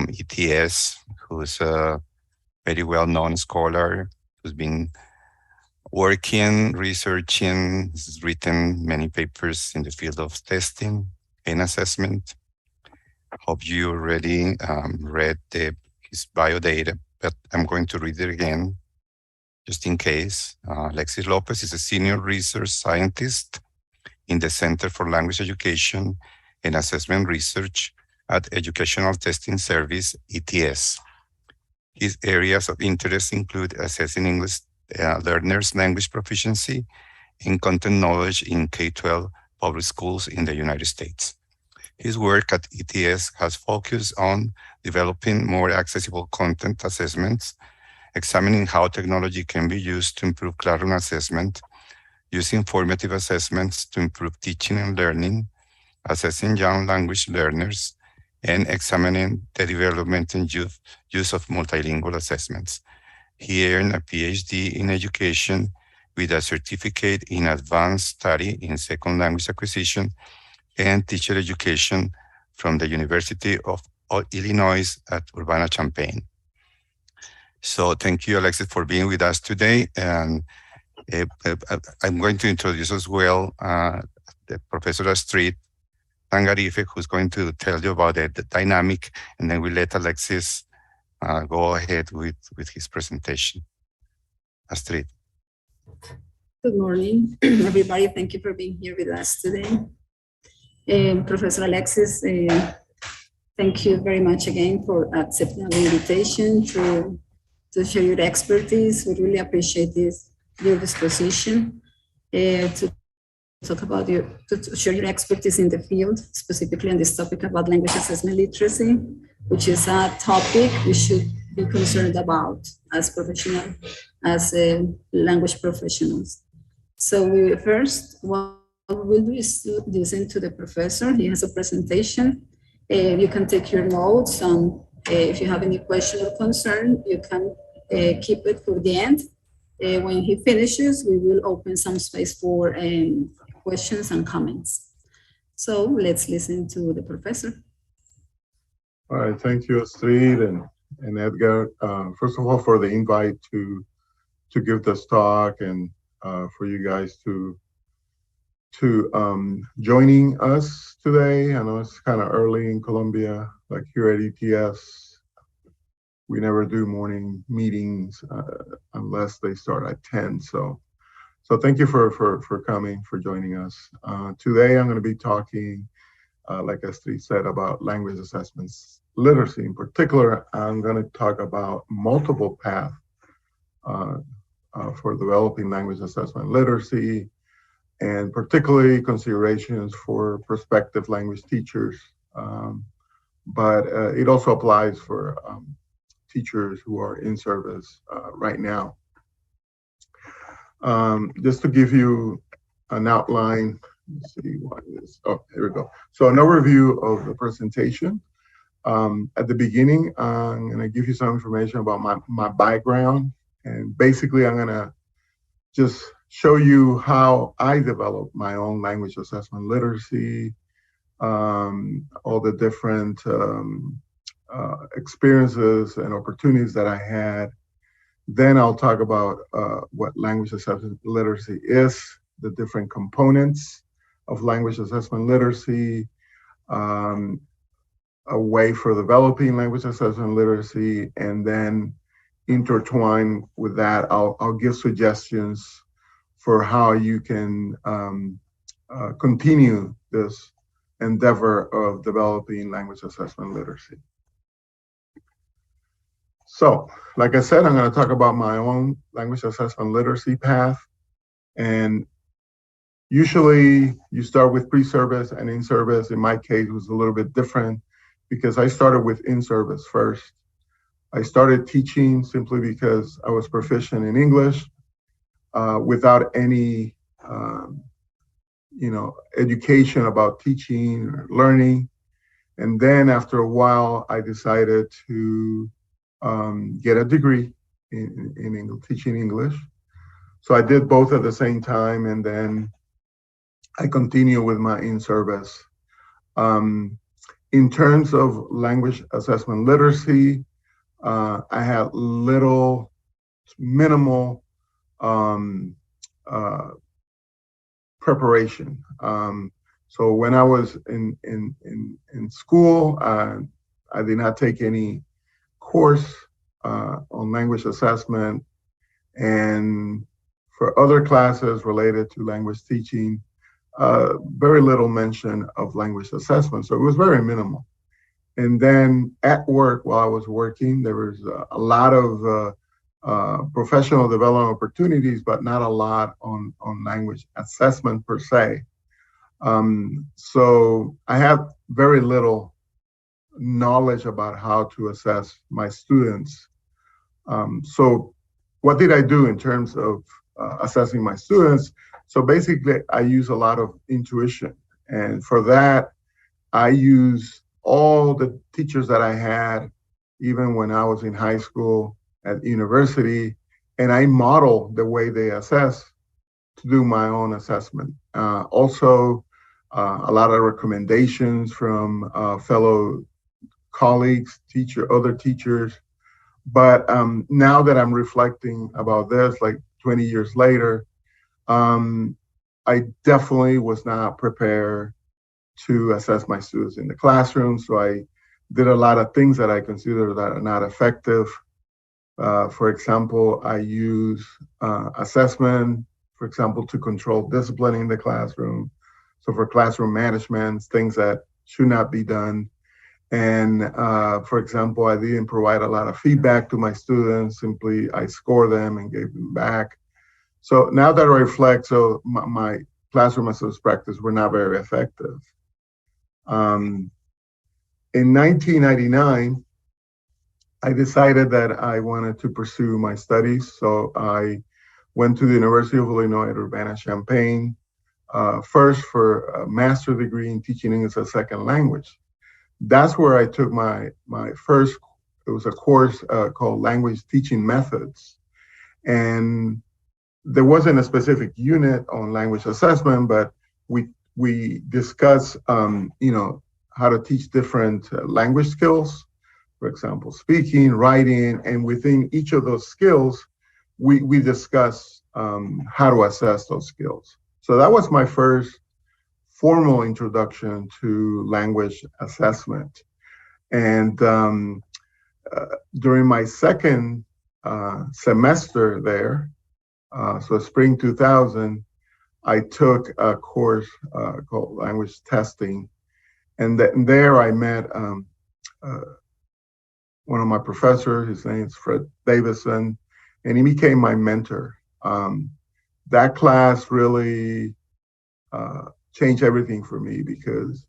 ETS, who's a very well-known scholar who's been working, researching, has written many papers in the field of testing and assessment. Hope you already read his bio data, but I'm going to read it again just in case. Alexis Lopez is a senior research scientist in the Center for Language Education and Assessment Research at Educational Testing Service, ETS. His areas of interest include assessing English learners' language proficiency and content knowledge in K-12 public schools in the United States. His work at ETS has focused on developing more accessible content assessments, examining how technology can be used to improve classroom assessment, using formative assessments to improve teaching and learning, assessing young language learners, and examining the development and use of multilingual assessments. He earned a PhD in education with a certificate in advanced study in second language acquisition and teacher education from the University of Illinois at Urbana-Champaign. So thank you, Alexis, for being with us today. And I'm going to introduce as well the Professor Astrid Tangarife, who's going to tell you about the dynamic, and then we'll let Alexis go ahead with his presentation. Astrid. Good morning, everybody. Thank you for being here with us today. Professor Alexis, thank you very much again for accepting the invitation to share your expertise. We really appreciate your disposition to talk about to share your expertise in the field, specifically on this topic about language assessment literacy, which is a topic we should be concerned about as professionals, as language professionals. So we first, what we'll do is to listen to the professor. He has a presentation. You can take your notes, and if you have any question or concern, you can keep it for the end. When he finishes, we will open some space for questions and comments. So let's listen to the professor. All right, thank you, Astrid and Edgar. First of all, for the invite to give this talk, and for you guys to joining us today. I know it's kind of early in Colombia, like here at ETS. We never do morning meetings unless they start at 10. So thank you for coming, for joining us. Today I'm going to be talking, like Astrid said, about language assessments literacy. In particular, I'm going to talk about multiple paths for developing language assessment literacy, and particularly considerations for prospective language teachers. But it also applies for teachers who are in service right now. Just to give you an outline, let's see what it is. Oh, here we go. So an overview of the presentation. At the beginning, I'm going to give you some information about my background, and basically I'm going to just show you how I developed my own language assessment literacy, all the different experiences and opportunities that I had. Then I'll talk about what language assessment literacy is, the different components of language assessment literacy, a way for developing language assessment literacy, and then intertwine with that, I'll give suggestions for how you can continue this endeavor of developing language assessment literacy. So, like I said, I'm going to talk about my own language assessment literacy path. And usually you start with pre-service and in-service. In my case, it was a little bit different because I started with in-service first. I started teaching simply because I was proficient in English without any, education about teaching or learning. And then after a while, I decided to get a degree in English, teaching English. So I did both at the same time, and then I continue with my in-service. In terms of language assessment literacy, I had minimal preparation. So when I was in school, I did not take any course on language assessment, and for other classes related to language teaching, very little mention of language assessment. So it was very minimal. And then at work, while I was working, there was a lot of professional development opportunities, but not a lot on language assessment per se. So I have very little knowledge about how to assess my students. So what did I do in terms of assessing my students? So basically, I use a lot of intuition. And for that, I use all the teachers that I had, even when I was in high school, at university, and I model the way they assess to do my own assessment. Also, a lot of recommendations from fellow colleagues, other teachers. But now that I'm reflecting about this, like 20 years later, I definitely was not prepared to assess my students in the classroom. So I did a lot of things that I consider that are not effective. For example, I use assessment, for example, to control discipline in the classroom. So for classroom management, things that should not be done. And for example, I didn't provide a lot of feedback to my students. Simply, I score them and gave them back. So now that I reflect, so my classroom assessment practice were not very effective. In 1999, I decided that I wanted to pursue my studies. So I went to the University of Illinois at Urbana-Champaign, first for a master's degree in teaching English as a second language. That's where I took my first, it was a course called Language Teaching Methods. And there wasn't a specific unit on language assessment, but we discussed, how to teach different language skills, for example, speaking, writing, and within each of those skills, we discuss how to assess those skills. So that was my first formal introduction to language assessment. And during my second semester there, so spring 2000, I took a course called language testing. And there I met one of my professors. His name is Fred Davison, and he became my mentor. That class really changed everything for me because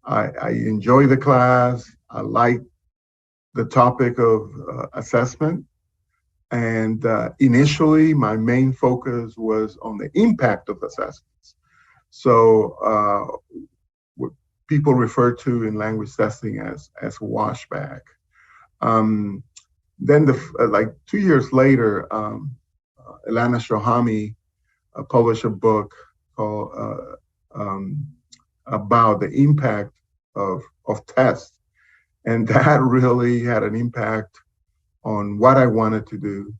I enjoyed the class. I liked the topic of assessment. And initially, my main focus was on the impact of assessments. So what people refer to in language testing as washback. Then, like 2 years later, Ilana Shohami published a book called about the impact of tests, and that really had an impact on what I wanted to do.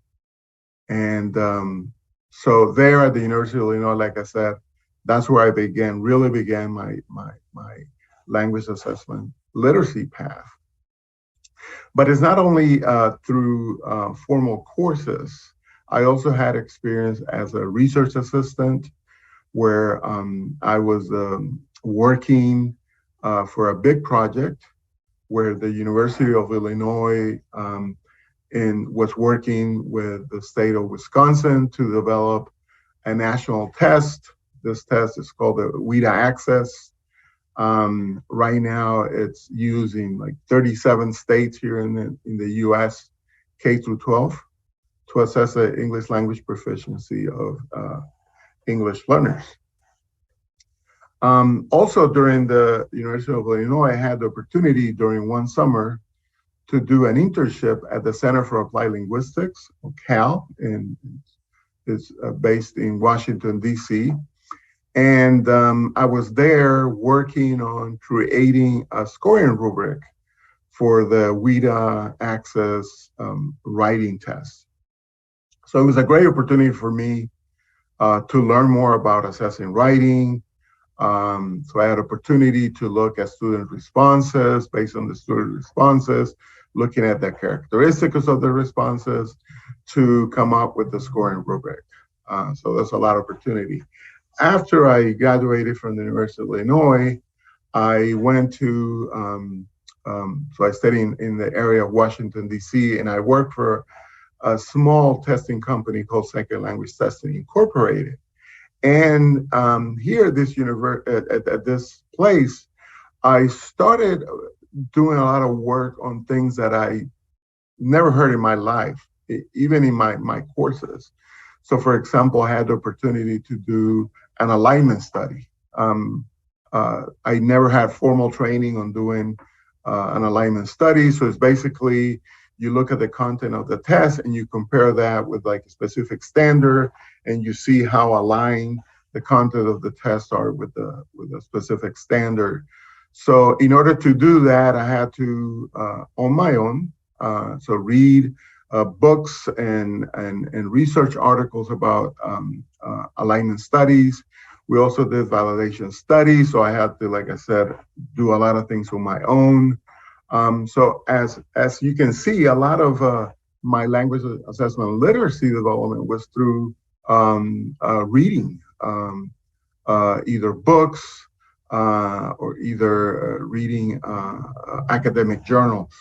And so there at the University of Illinois, like I said, that's where I really began my language assessment literacy path. But it's not only through formal courses. I also had experience as a research assistant where I was working for a big project where the University of Illinois was working with the state of Wisconsin to develop a national test. This test is called the UdeA Access. Right now, it's used in like 37 states here in the U.S., K through 12, to assess the English language proficiency of English learners. Also, during the University of Illinois, I had the opportunity during one summer to do an internship at the Center for Applied Linguistics, or CAL, and it's based in Washington, D.C. And I was there working on creating a scoring rubric for the UdeA Access writing test. So it was a great opportunity for me to learn more about assessing writing. So I had opportunity to look at student responses based on the student responses, looking at the characteristics of the responses to come up with the scoring rubric. So that's a lot of opportunity. After I graduated from the University of Illinois, I went to, so I studied in the area of Washington, D.C., and I worked for a small testing company called Second Language Testing Incorporated. And here at this at this place, I started doing a lot of work on things that I never heard in my life, even in my courses. So for example, I had the opportunity to do an alignment study. I never had formal training on doing an alignment study. So it's basically, you look at the content of the test and you compare that with like a specific standard, and you see how aligned the content of the test are with a specific standard. So in order to do that, I had to, on my own, so read books and research articles about alignment studies. We also did validation studies. So I had to, like I said, do a lot of things on my own. So as you can see, a lot of my language assessment literacy development was through reading either books or either reading academic journals.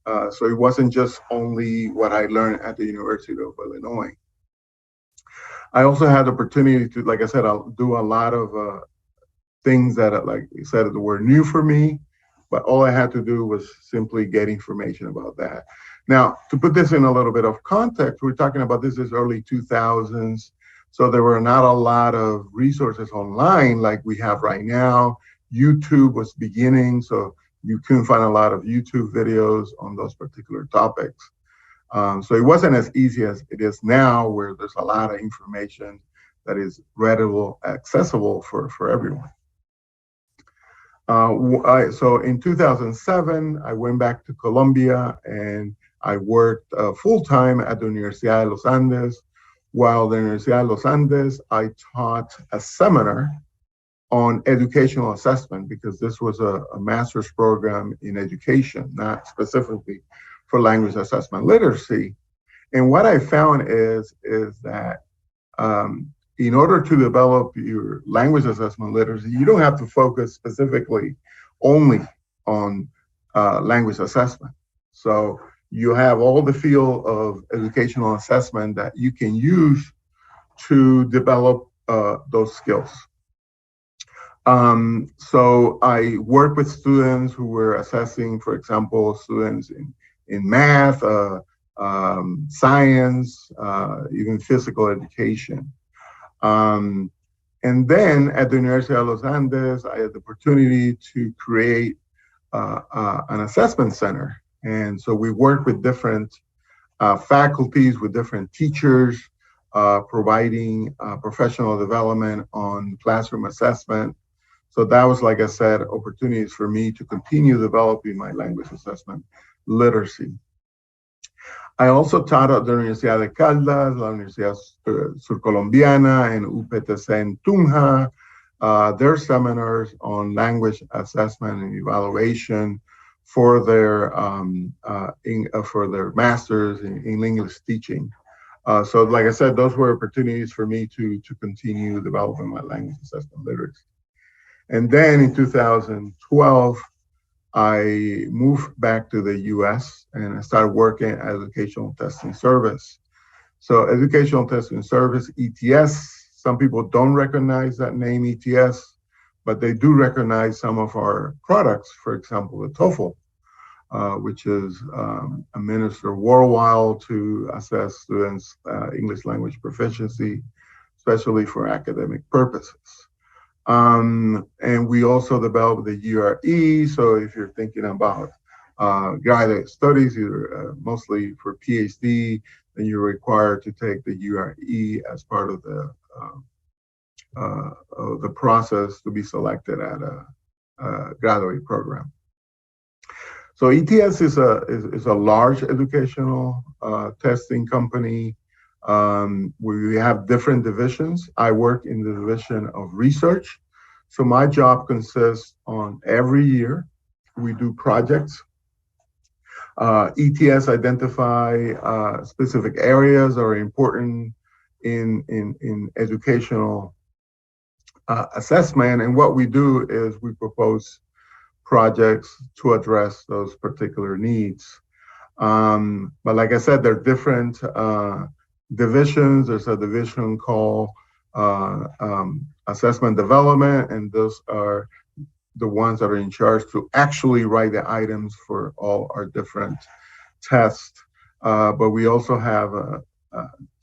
So it wasn't just only what I learned at the University of Illinois. I also had the opportunity to, like I said, I'll do a lot of things that, like I said, were new for me, but all I had to do was simply get information about that. Now, to put this in a little bit of context, we're talking about this is early 2000s. So there were not a lot of resources online like we have right now. YouTube was beginning, so you couldn't find a lot of YouTube videos on those particular topics. So it wasn't as easy as it is now, where there's a lot of information that is readily accessible for everyone. So in 2007, I went back to Colombia and I worked full-time at the Universidad de los Andes. While the Universidad de los Andes, I taught a seminar on educational assessment, because this was a master's program in education, not specifically for language assessment literacy. And what I found is that in order to develop your language assessment literacy, you don't have to focus specifically only on language assessment. So you have all the field of educational assessment that you can use to develop those skills. So I work with students who were assessing, for example, students in math, science, even physical education. And then at the University of Los Andes, I had the opportunity to create an assessment center. And so we work with different faculties, with different teachers, providing professional development on classroom assessment. So that was, like I said, opportunities for me to continue developing my language assessment literacy. I also taught at the Universidad de Caldas, la Universidad Surcolombiana, and UPTC en Tunja, their seminars on language assessment and evaluation for their masters in English teaching. So like I said, those were opportunities for me to continue developing my language assessment literacy. And then in 2012, I moved back to the US and I started working at Educational Testing Service. So Educational Testing Service, ETS, some people don't recognize that name ETS, but they do recognize some of our products. For example, the TOEFL, which is administered worldwide to assess students' English language proficiency, especially for academic purposes. And we also developed the URE. So if you're thinking about graduate studies, either mostly for PhD, then you're required to take the URE as part of the the process to be selected at a graduate program. So ETS is a large educational testing company. We have different divisions. I work in the division of research. So my job consists on every year we do projects. ETS identify specific areas that are important in educational assessment, and what we do is we propose projects to address those particular needs. But like I said, there are different divisions. There's a division called assessment development, and those are the ones that are in charge to actually write the items for all our different tests. But we also have a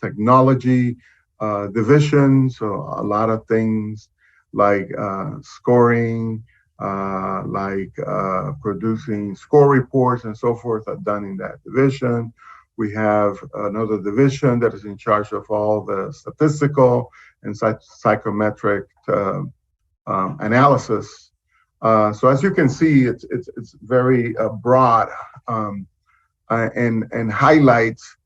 technology division, so a lot of things like scoring, like producing score reports and so forth are done in that division. We have another division that is in charge of all the statistical and psychometric analysis. So as you can see, it's very broad and highlights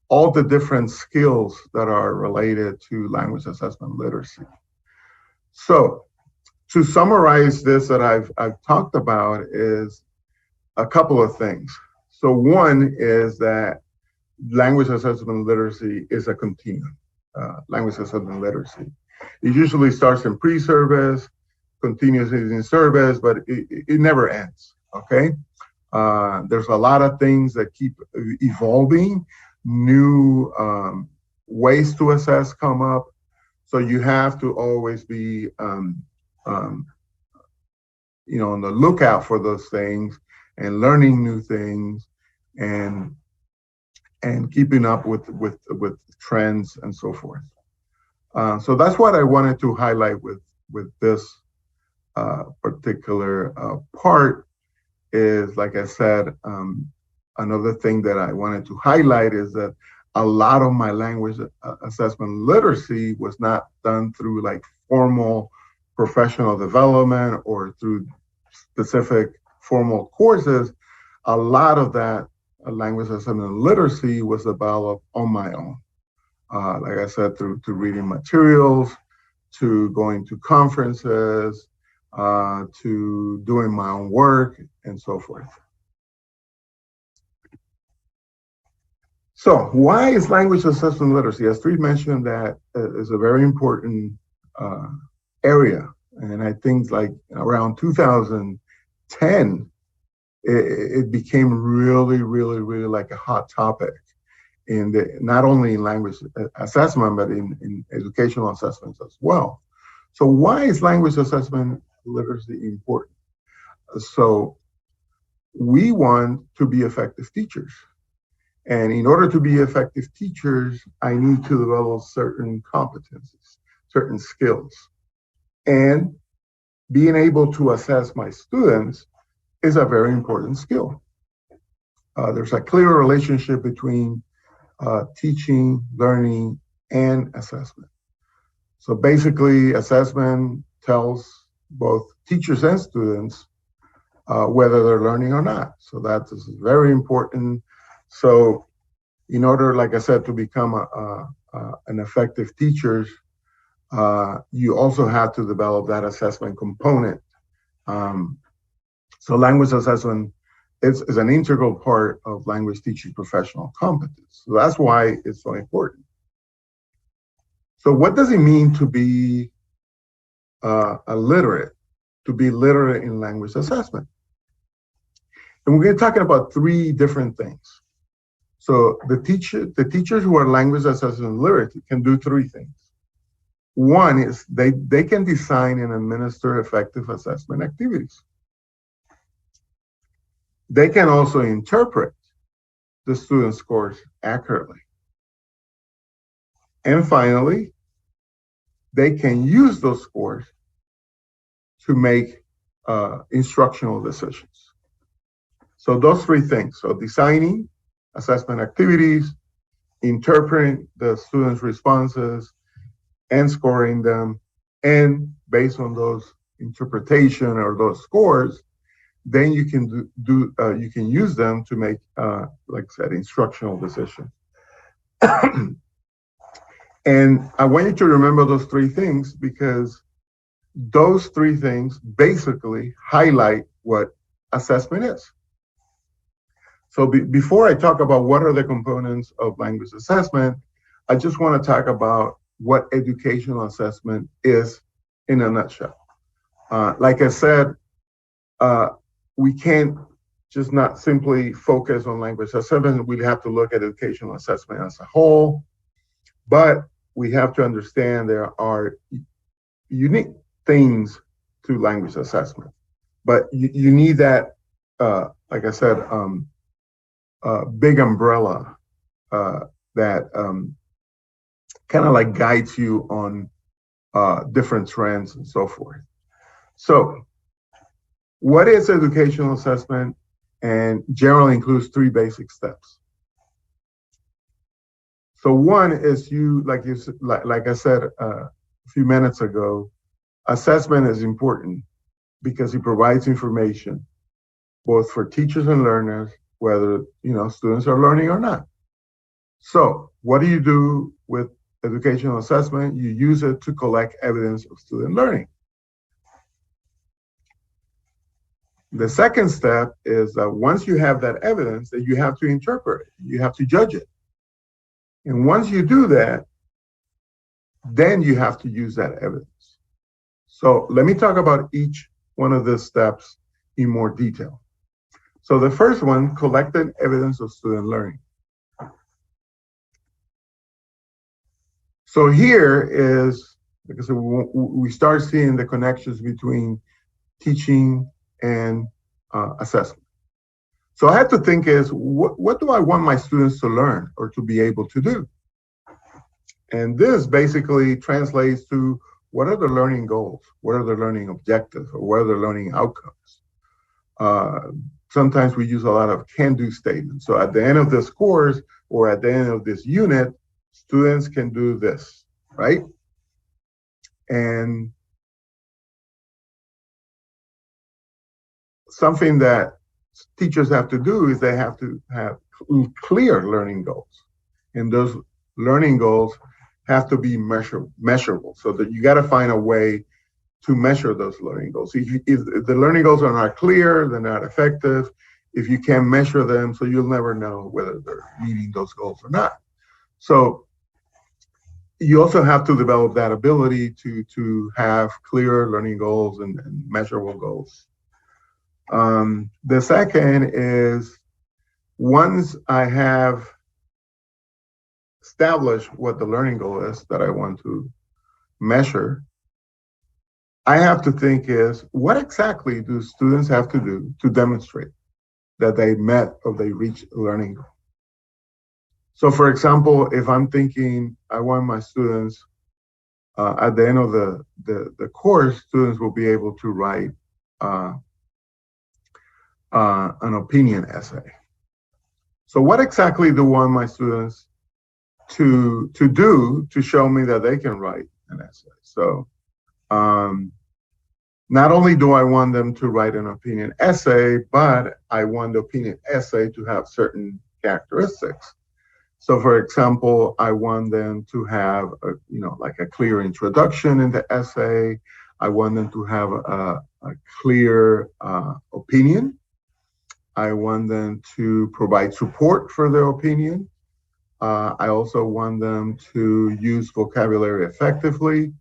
all the different skills that are related to language assessment literacy. So to summarize this that I've talked about is a couple of things. So one is that language assessment literacy is a continuum, language assessment literacy. It usually starts in pre-service, continues in service, but it never ends, okay? There's a lot of things that keep evolving, new ways to assess come up, so you have to always be on the lookout for those things and learning new things and keeping up with trends and so forth. So that's what I wanted to highlight with this particular part is, like I said, another thing that I wanted to highlight is that a lot of my language assessment literacy was not done through like formal professional development or through specific formal courses. A lot of that language assessment literacy was developed on my own. Like I said, through reading materials, to going to conferences, to doing my own work, and so forth. So why is language assessment literacy? As Astrid mentioned, that is a very important area. And I think like around 2010, it became really like a hot topic in not only in language assessment, but in educational assessments as well. So why is language assessment literacy important? So we want to be effective teachers. And in order to be effective teachers, I need to develop certain competencies, certain skills. And being able to assess my students is a very important skill. There's a clear relationship between teaching, learning, and assessment. So basically, assessment tells both teachers and students whether they're learning or not. So that is very important. So in order, like I said, to become an effective teacher, you also have to develop that assessment component. So language assessment is an integral part of language teaching professional competence. So that's why it's so important. So what does it mean to be literate in language assessment? And we're going to be talking about three different things. So the teachers who are language assessment literate can do three things. One is they can design and administer effective assessment activities. They can also interpret the student scores accurately. And finally, they can use those scores to make instructional decisions. So those three things, so designing assessment activities, interpreting the students' responses, and scoring them, And based on those interpretation or those scores, then you can you can use them to make, like I said, instructional decisions. And I want you to remember those three things, because those three things basically highlight what assessment is. So before I talk about what are the components of language assessment, I just want to talk about what educational assessment is in a nutshell. Like I said, we can't just not simply focus on language assessment. We have to look at educational assessment as a whole, but we have to understand there are unique things to language assessment. But you need that, like I said, big umbrella that kind of like guides you on different trends and so forth. So what is educational assessment? And generally includes three basic steps. So one is like I said a few minutes ago, assessment is important because it provides information both for teachers and learners, whether students are learning or not. So what do you do with educational assessment? You use it to collect evidence of student learning. The second step is that once you have that evidence, that you have to interpret it, you have to judge it. And once you do that, then you have to use that evidence. So let me talk about each one of the steps in more detail. So the first one, collecting evidence of student learning. So here is, because we start seeing the connections between teaching and assessment. So I have to think is, what do I want my students to learn or to be able to do? And this basically translates to what are the learning goals? What are the learning objectives? Or what are the learning outcomes? Sometimes we use a lot of can-do statements. So at the end of this course or at the end of this unit, students can do this, right? And something that teachers have to do is they have to have clear learning goals. And those learning goals have to be measurable, so that you got to find a way to measure those learning goals. If the learning goals are not clear, they're not effective. If you can't measure them, so you'll never know whether they're meeting those goals or not. So you also have to develop that ability to have clear learning goals and measurable goals. The second is, once I have established what the learning goal is that I want to measure, I have to think is, what exactly do students have to do to demonstrate that they met or they reached a learning goal? So for example, if I'm thinking I want my students, at the end of the course, students will be able to write an opinion essay. So what exactly do I want my students to do to show me that they can write an essay? So not only do I want them to write an opinion essay, but I want the opinion essay to have certain characteristics. So for example, I want them to have like a clear introduction in the essay. I want them to have a clear opinion. I want them to provide support for their opinion. I also want them to use vocabulary effectively.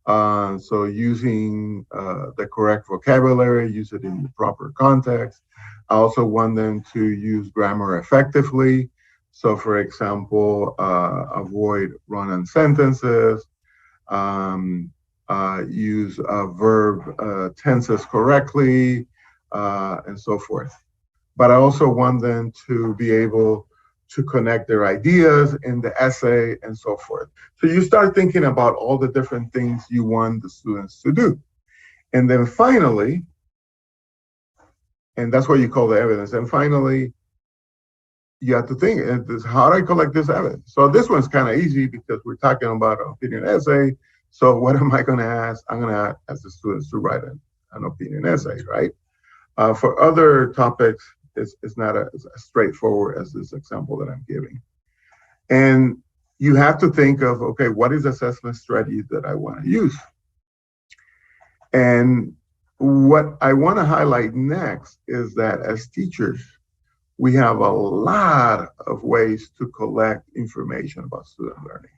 So using the correct vocabulary, use it in the proper context. I also want them to use grammar effectively. So for example, avoid run-on sentences, use verb tenses correctly, and so forth. But I also want them to be able to connect their ideas in the essay and so forth. So you start thinking about all the different things you want the students to do. And then finally, and that's what you call the evidence. And finally, you have to think, how do I collect this evidence? So this one's kind of easy because we're talking about an opinion essay. So what am I going to ask? I'm going to ask the students to write an opinion essay, right? For other topics, it's not as straightforward as this example that I'm giving. And you have to think of, okay, what is the assessment strategy that I want to use? And what I want to highlight next is that as teachers, we have a lot of ways to collect information about student learning.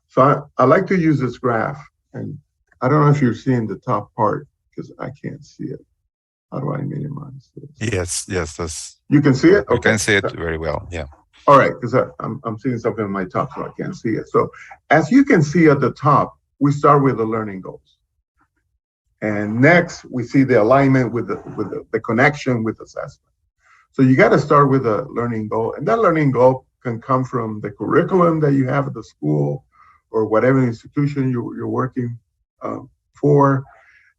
So I like to use this graph, and I don't know if you're seeing the top part because I can't see it. How do I minimize this? Yes, that's. You can see it? I Okay. can see it very well, yeah. All right, because I'm seeing something on my top, so I can't see it. So as you can see at the top, we start with the learning goals. And next, we see the alignment with the connection with assessment. So you got to start with a learning goal. And that learning goal can come from the curriculum that you have at the school or whatever institution you're working for,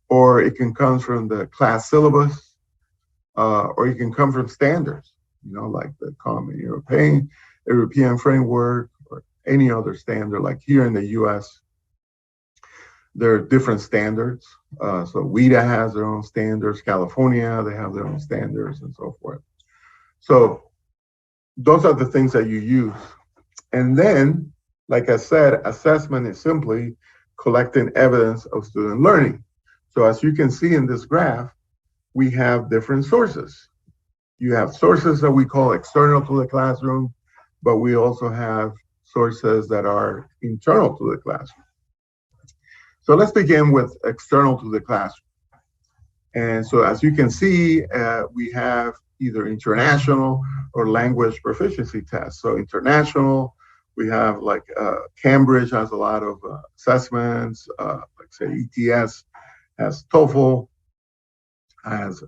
or it can come from the class syllabus, or it can come from standards, like the Common European Framework or any other standard. Like here in the US, there are different standards. So UdeA has their own standards, California, they have their own standards and so forth. So those are the things that you use. And then, like I said, assessment is simply collecting evidence of student learning. So as you can see in this graph, we have different sources. You have sources that we call external to the classroom, but we also have sources that are internal to the classroom. So let's begin with external to the classroom. And so as you can see, we have either international or language proficiency tests. So international, we have like Cambridge has a lot of assessments, like say ETS has TOEFL, has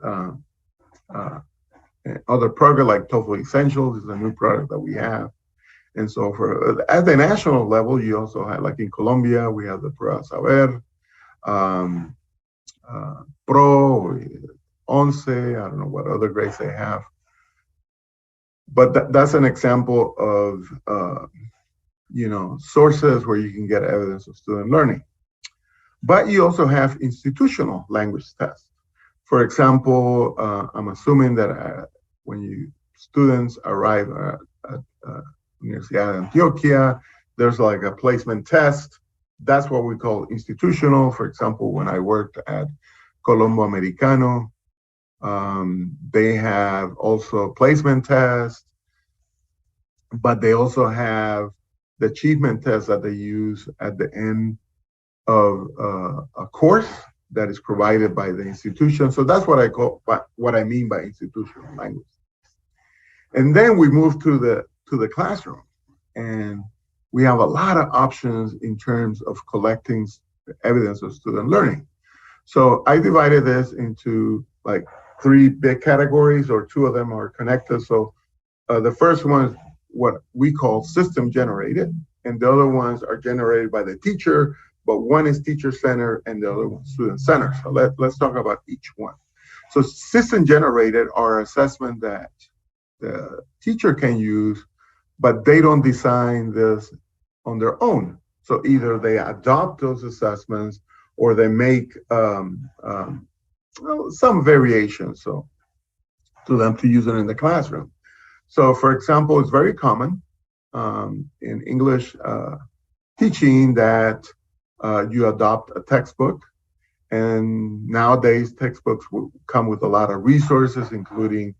other program like TOEFL Essentials is a new product that we have. And so at the national level, you also have, like in Colombia, we have the Pro Saber, Pro, Once, I don't know what other grades they have. But that's an example of, sources where you can get evidence of student learning. But you also have institutional language tests. For example, I'm assuming that when students arrive at Universidad de Antioquia, there's like a placement test. That's what we call institutional. For example, when I worked at Colombo Americano, they have also placement tests, but they also have the achievement test that they use at the end of a course that is provided by the institution. So that's what I mean by institutional language. And then we move to the classroom, and we have a lot of options in terms of collecting evidence of student learning. So I divided this into like 3 big categories, or 2 of them are connected. So the first one is what we call system generated, and the other ones are generated by the teacher, but one is teacher-centered and the other one student-centered. So let's talk about each one. So system generated are assessment that the teacher can use, but they don't design this on their own. So either they adopt those assessments or they make some variations to them to use it in the classroom. So for example, it's very common in English teaching that you adopt a textbook, and nowadays textbooks will come with a lot of resources, including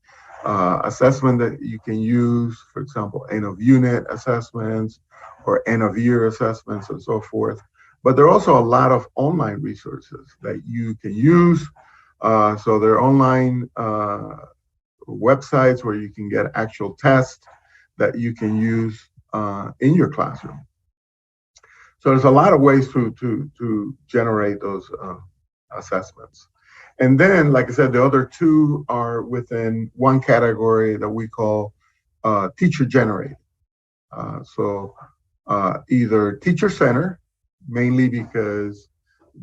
assessment that you can use, for example, end of unit assessments or end of year assessments and so forth. But there are also a lot of online resources that you can use. So there are online websites where you can get actual tests that you can use in your classroom. So there's a lot of ways to generate those assessments. And then, like I said, the other 2 are within one category that we call teacher-generated. So either teacher-centered, mainly because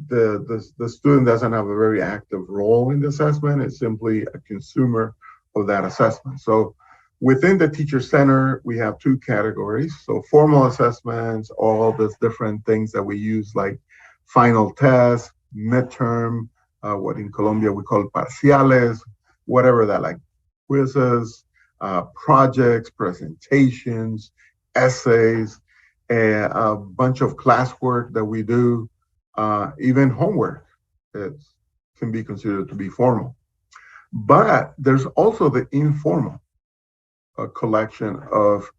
the student doesn't have a very active role in the assessment. It's simply a consumer of that assessment. So within the teacher center, we have 2 categories. So formal assessments, all these different things that we use, like final test, midterm, what in Colombia we call parciales, whatever that, like quizzes, projects, presentations, essays, a bunch of classwork that we do, even homework. It can be considered to be formal. But there's also the informal collection of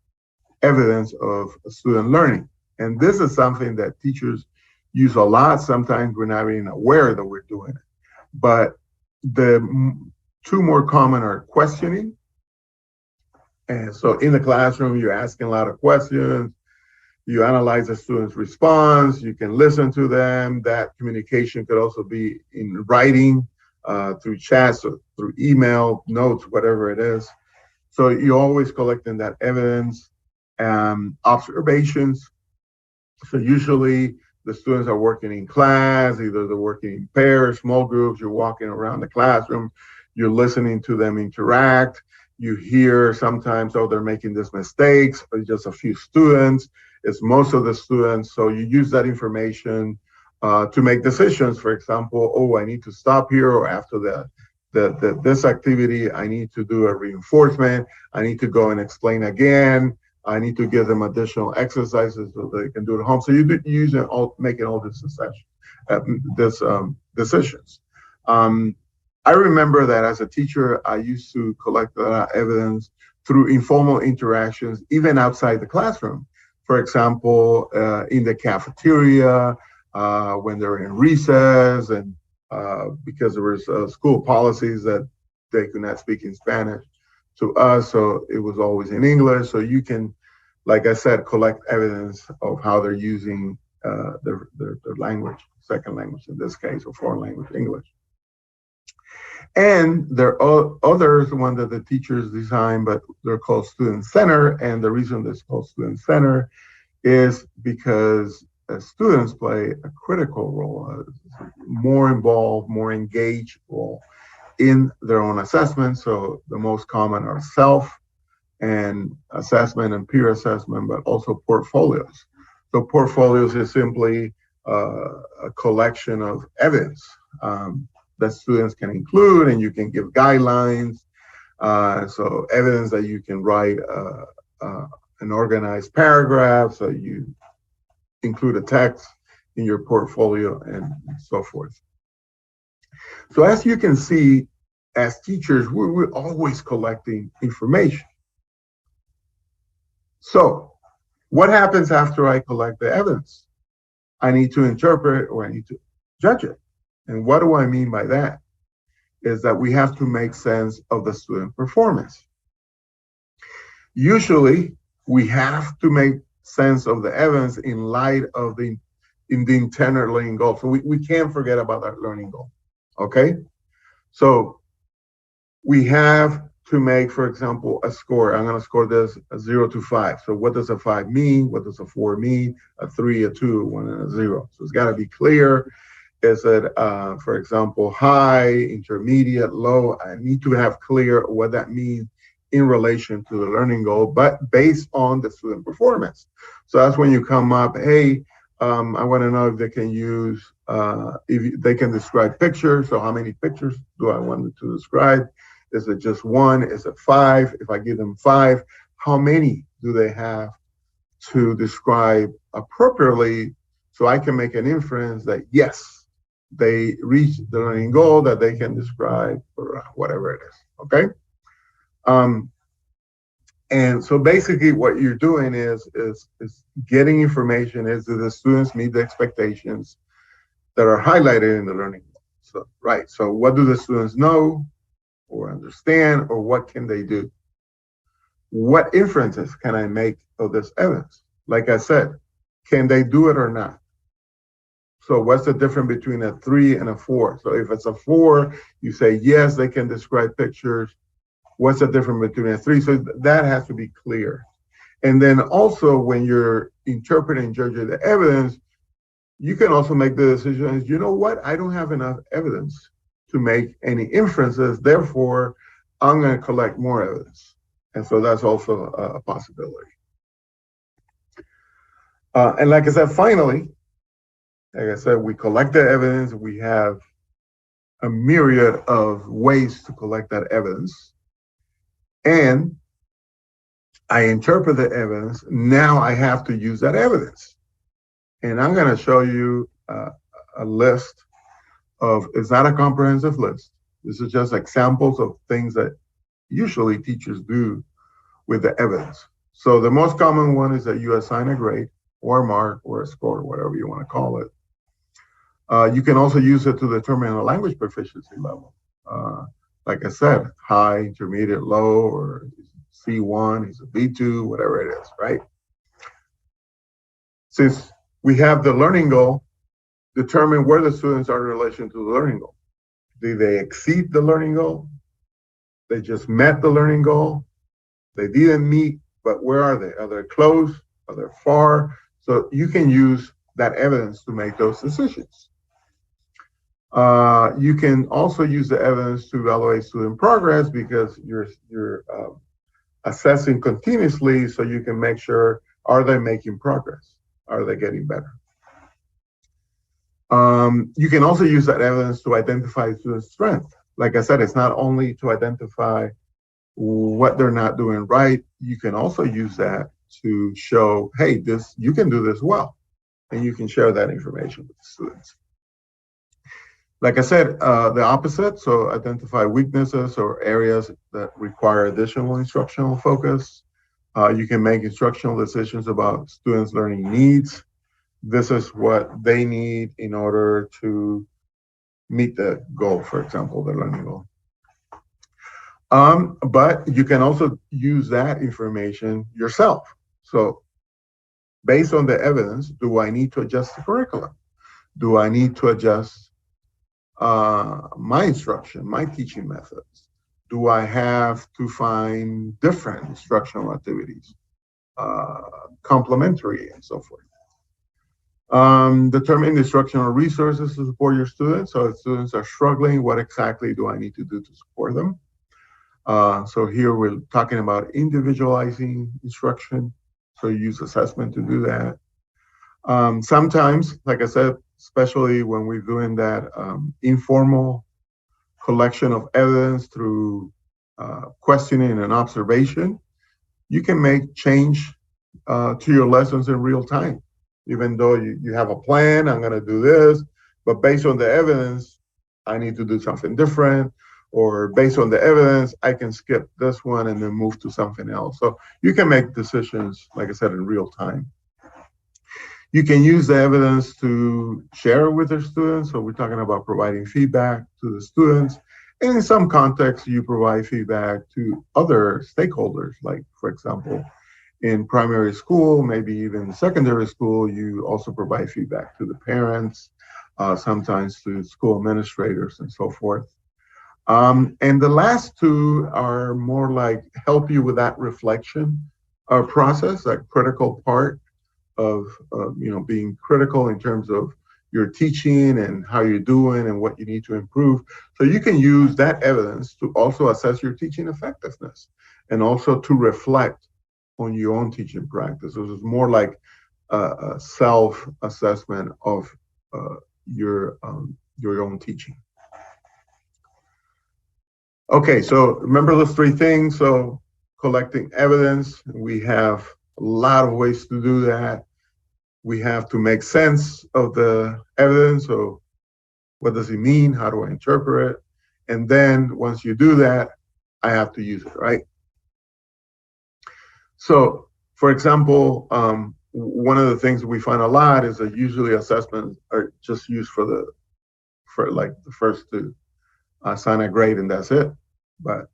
evidence of student learning. And this is something that teachers use a lot. Sometimes we're not even aware that we're doing it. But the two more common are questioning. And so in the classroom, you're asking a lot of questions. You analyze the student's response. You can listen to them. That communication could also be in writing, through chats, or through email, notes, whatever it is. So you're always collecting that evidence. Observations. So usually the students are working in class, either they're working in pairs, small groups, you're walking around the classroom, you're listening to them interact. You hear sometimes, oh, they're making these mistakes, but just a few students. It's most of the students. So you use that information to make decisions. For example, oh, I need to stop here, or after this activity, I need to do a reinforcement. I need to go and explain again. I need to give them additional exercises so they can do it at home. So you use it all, making all this decisions. I remember that as a teacher, I used to collect evidence through informal interactions, even outside the classroom. For example, in the cafeteria, when they're in recess, and because there was school policies that they could not speak in Spanish to us, so it was always in English. So you can, like I said, collect evidence of how they're using their language, second language in this case, or foreign language, English. And there are others, one that the teachers design, but they're called student center. And the reason they're called student center is because students play a critical role, a more involved, more engaged role in their own assessment. So the most common are self and assessment and peer assessment, but also portfolios. So portfolios is simply a collection of evidence that students can include, and you can give guidelines. So evidence that you can write an organized paragraph, so you include a text in your portfolio and so forth. So as you can see, as teachers, we're always collecting information. So what happens after I collect the evidence? I need to interpret, or I need to judge it. And what do I mean by that? Is that we have to make sense of the student performance. Usually, we have to make sense of the evidence in light of the intended learning goal. So we can't forget about that learning goal, okay? So we have to make, for example, a score. I'm gonna score this a 0 to 5. So what does a 5 mean? What does a 4 mean? A 3, a 2, a 1, and a 0. So it's gotta be clear. Is it, for example, high, intermediate, low? I need to have clear what that means in relation to the learning goal, but based on the student performance. So that's when you come up, hey, I want to know if they can use, if they can describe pictures. So how many pictures do I want them to describe? Is it just one? Is it 5? If I give them 5, how many do they have to describe appropriately, so I can make an inference that yes, they reach the learning goal that they can describe, or whatever it is, okay? And so basically what you're doing is getting information is, do the students meet the expectations that are highlighted in the learning goal? So, right, so what do the students know or understand, or what can they do? What inferences can I make of this evidence? Like I said, can they do it or not? So what's the difference between a 3 and a 4? So if it's a 4, you say, yes, they can describe pictures. What's the difference between a 3? So that has to be clear. And then also when you're interpreting and judging the evidence, you can also make the decision, you know what, I don't have enough evidence to make any inferences, therefore I'm going to collect more evidence. And so that's also a possibility. And like I said, finally, Like I said, we collect the evidence. We have a myriad of ways to collect that evidence. And I interpret the evidence. Now I have to use that evidence. And I'm going to show you a list of, it's not a comprehensive list. This is just examples of things that usually teachers do with the evidence. So the most common one is that you assign a grade or a mark or a score, whatever you want to call it. You can also use it to determine a language proficiency level. Like I said, high, intermediate, low, or C1, he's a B2, whatever it is, right? Since we have the learning goal, determine where the students are in relation to the learning goal. Do they exceed the learning goal? They just met the learning goal? They didn't meet, but where are they? Are they close? Are they far? So you can use that evidence to make those decisions. You can also use the evidence to evaluate student progress because you're assessing continuously, so you can make sure, are they making progress? Are they getting better? You can also use that evidence to identify students' strength. Like I said, it's not only to identify what they're not doing right. You can also use that to show, hey, you can do this well, and you can share that information with the students. Like I said, the opposite, so identify weaknesses or areas that require additional instructional focus. You can make instructional decisions about students' learning needs. This is what they need in order to meet the goal, for example, the learning goal. But you can also use that information yourself. So based on the evidence, do I need to adjust the curriculum? Do I need to adjust my instruction, my teaching methods? Do I have to find different instructional activities, complementary and so forth? Determine the instructional resources to support your students. So if students are struggling, what exactly do I need to do to support them? So here we're talking about individualizing instruction. So you use assessment to do that. Sometimes, like I said, especially when we're doing that informal collection of evidence through questioning and observation, you can make change to your lessons in real time. Even though you have a plan, I'm going to do this, but based on the evidence, I need to do something different. Or based on the evidence, I can skip this one and then move to something else. So you can make decisions, like I said, in real time. You can use the evidence to share with your students. So we're talking about providing feedback to the students. And in some contexts, you provide feedback to other stakeholders, like, for example, in primary school, maybe even secondary school, you also provide feedback to the parents, sometimes to school administrators and so forth. And the last two are more like help you with that reflection process, that critical part of being critical in terms of your teaching and how you're doing and what you need to improve. So you can use that evidence to also assess your teaching effectiveness and also to reflect on your own teaching practice. So it's more like a self-assessment of your own teaching. Okay, so remember those three things. So collecting evidence, we have a lot of ways to do that. We have to make sense of the evidence. So what does it mean? How do I interpret it? And then once you do that, I have to use it, right? So for example, one of the things we find a lot is that usually assessments are just used for the first to assign a grade and that's it. But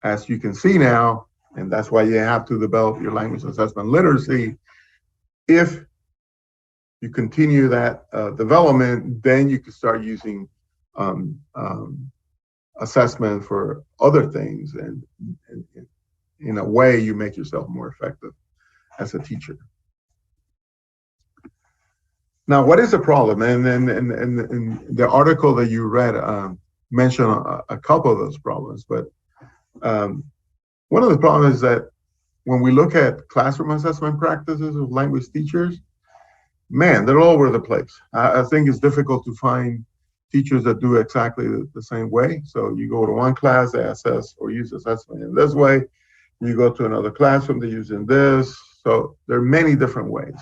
as you can see now, and that's why you have to develop your language assessment literacy, if you continue that development, then you can start using assessment for other things, and in a way, you make yourself more effective as a teacher. Now, what is the problem? And the article that you read mentioned a couple of those problems, but one of the problems is that when we look at classroom assessment practices of language teachers, man, they're all over the place. I think it's difficult to find teachers that do exactly the same way. So you go to one class, they assess or use assessment in this way. You go to another classroom, they're using this. So there are many different ways.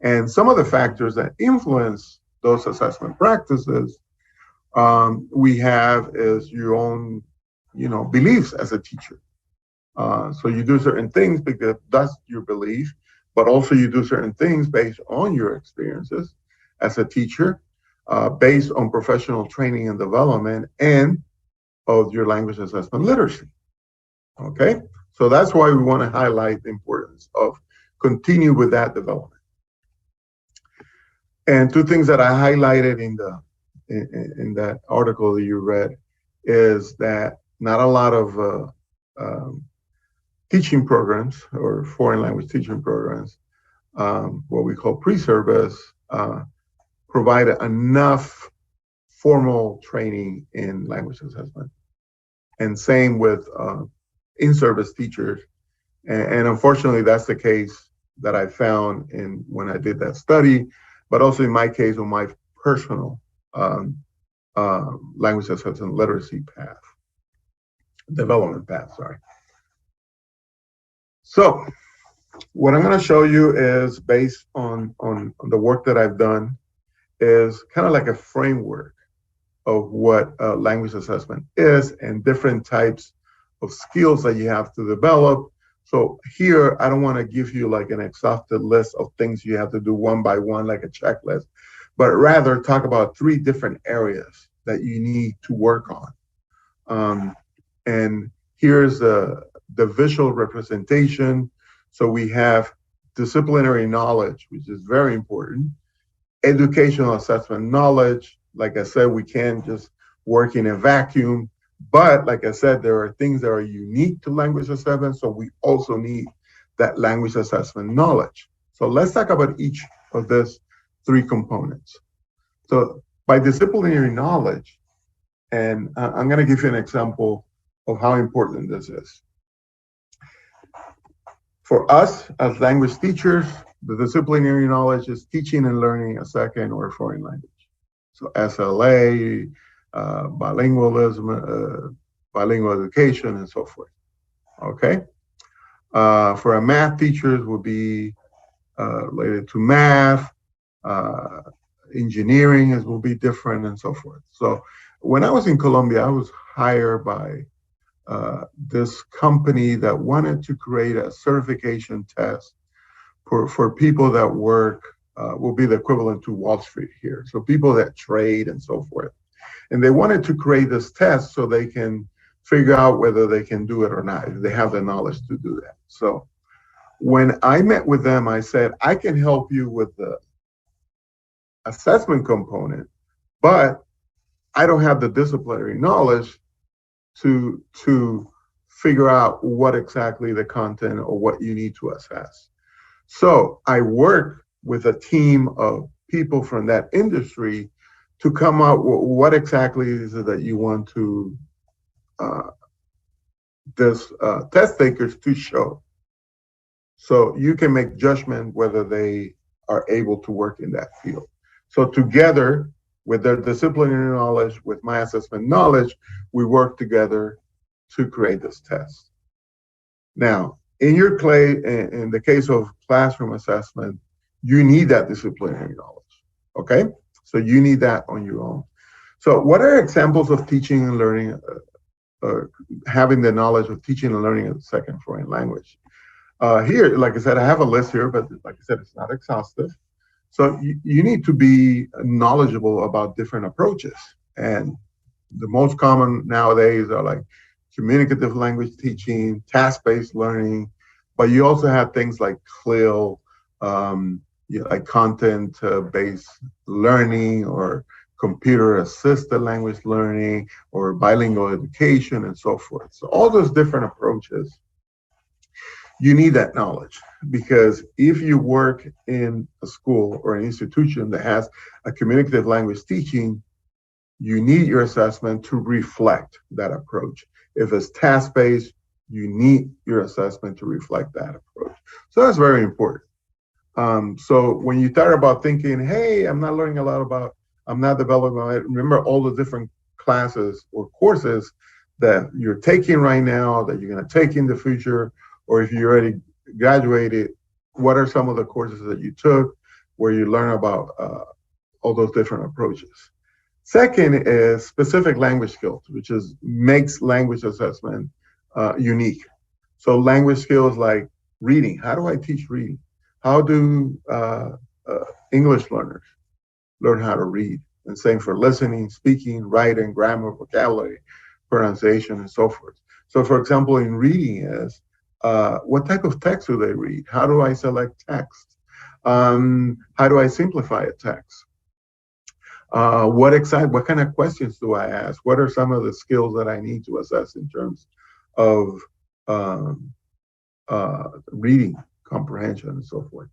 And some of the factors that influence those assessment practices we have is your own, beliefs as a teacher. So you do certain things because that's your belief, but also you do certain things based on your experiences as a teacher, based on professional training and development and of your language assessment literacy. Okay, so that's why we want to highlight the importance of continue with that development. And two things that I highlighted in that article that you read is that not a lot of teaching programs or foreign language teaching programs, what we call pre-service, provide enough formal training in language assessment. And same with in-service teachers. And unfortunately, that's the case that I found when I did that study, but also in my case on my personal language assessment literacy path, development path, sorry. So what I'm going to show you is based on the work that I've done is kind of like a framework of what language assessment is and different types of skills that you have to develop. So here, I don't want to give you like an exhaustive list of things you have to do one by one, like a checklist, but rather talk about 3 different areas that you need to work on. And here's the visual representation. So we have disciplinary knowledge, which is very important. Educational assessment knowledge. Like I said, we can't just work in a vacuum. But like I said, there are things that are unique to language assessment. So we also need that language assessment knowledge. So let's talk about each of these 3 components. So by disciplinary knowledge, and I'm going to give you an example of how important this is. For us as language teachers, the disciplinary knowledge is teaching and learning a second or foreign language. So SLA, bilingualism, bilingual education, and so forth. Okay. For a math teacher, it would be related to math, engineering will be different, and so forth. So when I was in Colombia, I was hired by this company that wanted to create a certification test for people that work, will be the equivalent to Wall Street here. So people that trade and so forth. And they wanted to create this test so they can figure out whether they can do it or not, if they have the knowledge to do that. So when I met with them, I said, I can help you with the assessment component, but I don't have the disciplinary knowledge to figure out what exactly the content or what you need to assess. So I work with a team of people from that industry to come up with what exactly is it that you want to test takers to show. So you can make judgment whether they are able to work in that field. So together with their disciplinary knowledge, with my assessment knowledge, we work together to create this test. Now, in the case of classroom assessment, you need that disciplinary knowledge, okay? So you need that on your own. So what are examples of teaching and learning, having the knowledge of teaching and learning a second foreign language? Here, like I said, I have a list here, but like I said, it's not exhaustive. So you need to be knowledgeable about different approaches. And the most common nowadays are like communicative language teaching, task-based learning, but you also have things like CLIL, like content-based learning or computer-assisted language learning or bilingual education and so forth. So all those different approaches, you need that knowledge, because if you work in a school or an institution that has a communicative language teaching, you need your assessment to reflect that approach. If it's task-based, you need your assessment to reflect that approach. So that's very important. So when you start about thinking, hey, I'm not learning a lot about, I'm not developing, remember all the different classes or courses that you're taking right now, that you're going to take in the future, or if you already graduated, what are some of the courses that you took where you learn about all those different approaches. Second is specific language skills, which is makes language assessment unique. So language skills like reading. How do I teach reading? How do English learners learn how to read? And same for listening, speaking, writing, grammar, vocabulary, pronunciation, and so forth. So for example, in reading is, what type of text do they read? How do I select text? How do I simplify a text? What kind of questions do I ask? What are some of the skills that I need to assess in terms of reading, comprehension, and so forth?